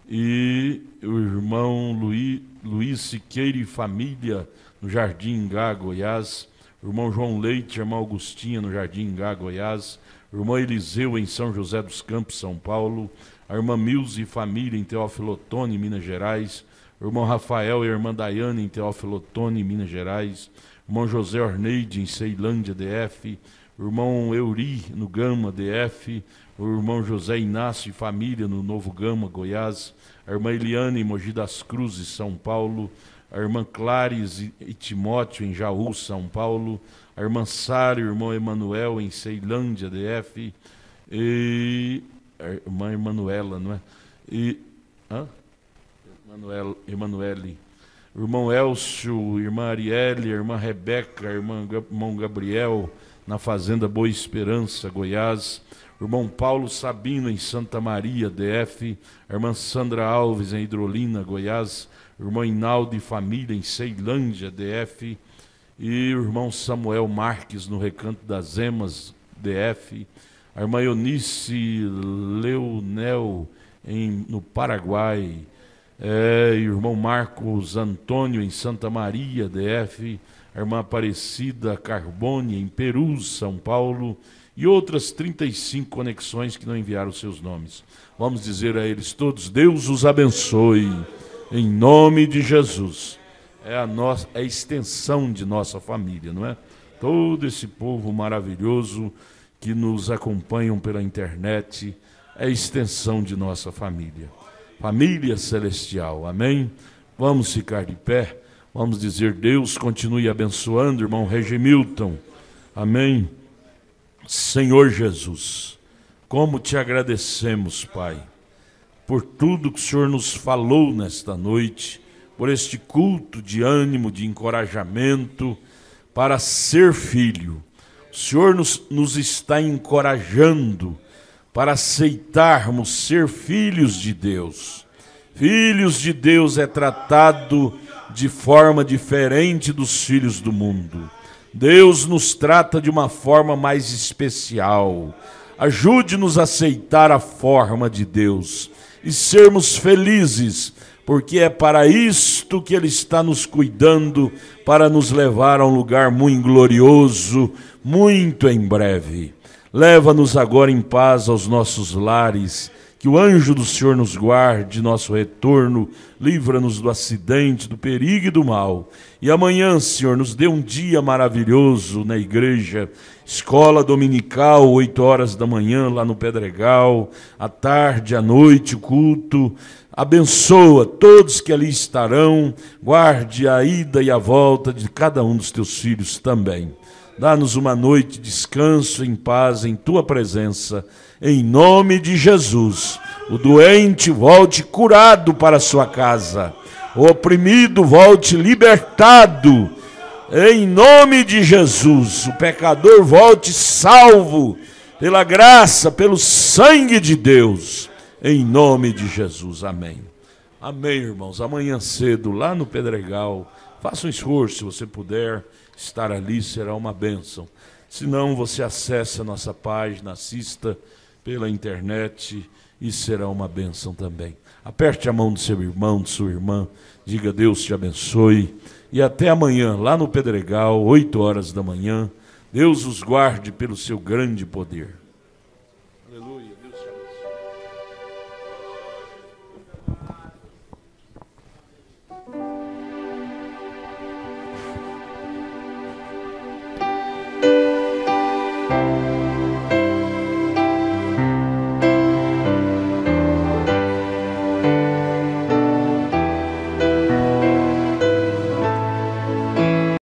E o irmão Luiz Siqueira e família no Jardim Ingá, Goiás. O irmão João Leite e a irmã Augustinha no Jardim Ingá, Goiás. O irmão Eliseu em São José dos Campos, São Paulo. A irmã Milze e família em Teófilo Otoni, Minas Gerais. O irmão Rafael e a irmã Daiane em Teófilo Otoni, Minas Gerais. O irmão José Orneide em Ceilândia, DF. o irmão Euri, no Gama, DF, o irmão José Inácio e família, no Novo Gama, Goiás, a irmã Eliane, em Mogi das Cruzes, São Paulo, a irmã Clares e Timóteo, em Jaú, São Paulo, a irmã Sara e o irmão Emanuel, em Ceilândia, DF, e a irmã Emanuela, não é? E... Emanuele, o irmão Elcio, irmã Arielle, a irmã Rebeca, irmão Gabriel, na Fazenda Boa Esperança, Goiás, o irmão Paulo Sabino, em Santa Maria, DF, a irmã Sandra Alves, em Hidrolina, Goiás, o irmão Inaldo e família, em Ceilândia, DF, e o irmão Samuel Marques, no Recanto das Emas, DF, a irmã Eunice Leonel, no Paraguai, e o irmão Marcos Antônio, em Santa Maria, DF, a irmã Aparecida Carbone, em Perus, São Paulo, e outras 35 conexões que não enviaram seus nomes. Vamos dizer a eles todos: Deus os abençoe, em nome de Jesus. É a extensão de nossa família, não é? Todo esse povo maravilhoso que nos acompanham pela internet é a extensão de nossa família. Família celestial, amém? Vamos ficar de pé, vamos dizer: Deus continue abençoando, irmão Regimilton, amém? Senhor Jesus, como te agradecemos, Pai, por tudo que o Senhor nos falou nesta noite, por este culto de ânimo, de encorajamento para ser filho. O Senhor nos está encorajando para aceitarmos ser filhos de Deus. Filhos de Deus é tratado de forma diferente dos filhos do mundo. Deus nos trata de uma forma mais especial. Ajude-nos a aceitar a forma de Deus e sermos felizes, porque é para isto que Ele está nos cuidando, para nos levar a um lugar muito glorioso, muito em breve. Leva-nos agora em paz aos nossos lares, que o anjo do Senhor nos guarde, nosso retorno, livra-nos do acidente, do perigo e do mal. E amanhã, Senhor, nos dê um dia maravilhoso na igreja, escola dominical, 8 horas da manhã, lá no Pedregal, à tarde, à noite, o culto. Abençoa todos que ali estarão, guarde a ida e a volta de cada um dos teus filhos também. Dá-nos uma noite de descanso, em paz, em tua presença, em nome de Jesus. O doente volte curado para a sua casa, o oprimido volte libertado, em nome de Jesus. O pecador volte salvo, pela graça, pelo sangue de Deus, em nome de Jesus. Amém. Amém, irmãos. Amanhã cedo, lá no Pedregal, faça um esforço, se você puder estar ali, será uma bênção. Se não, você acesse a nossa página, assista pela internet e será uma bênção também. Aperte a mão do seu irmão, de sua irmã, diga: Deus te abençoe, e até amanhã, lá no Pedregal, 8 horas da manhã. Deus os guarde pelo seu grande poder.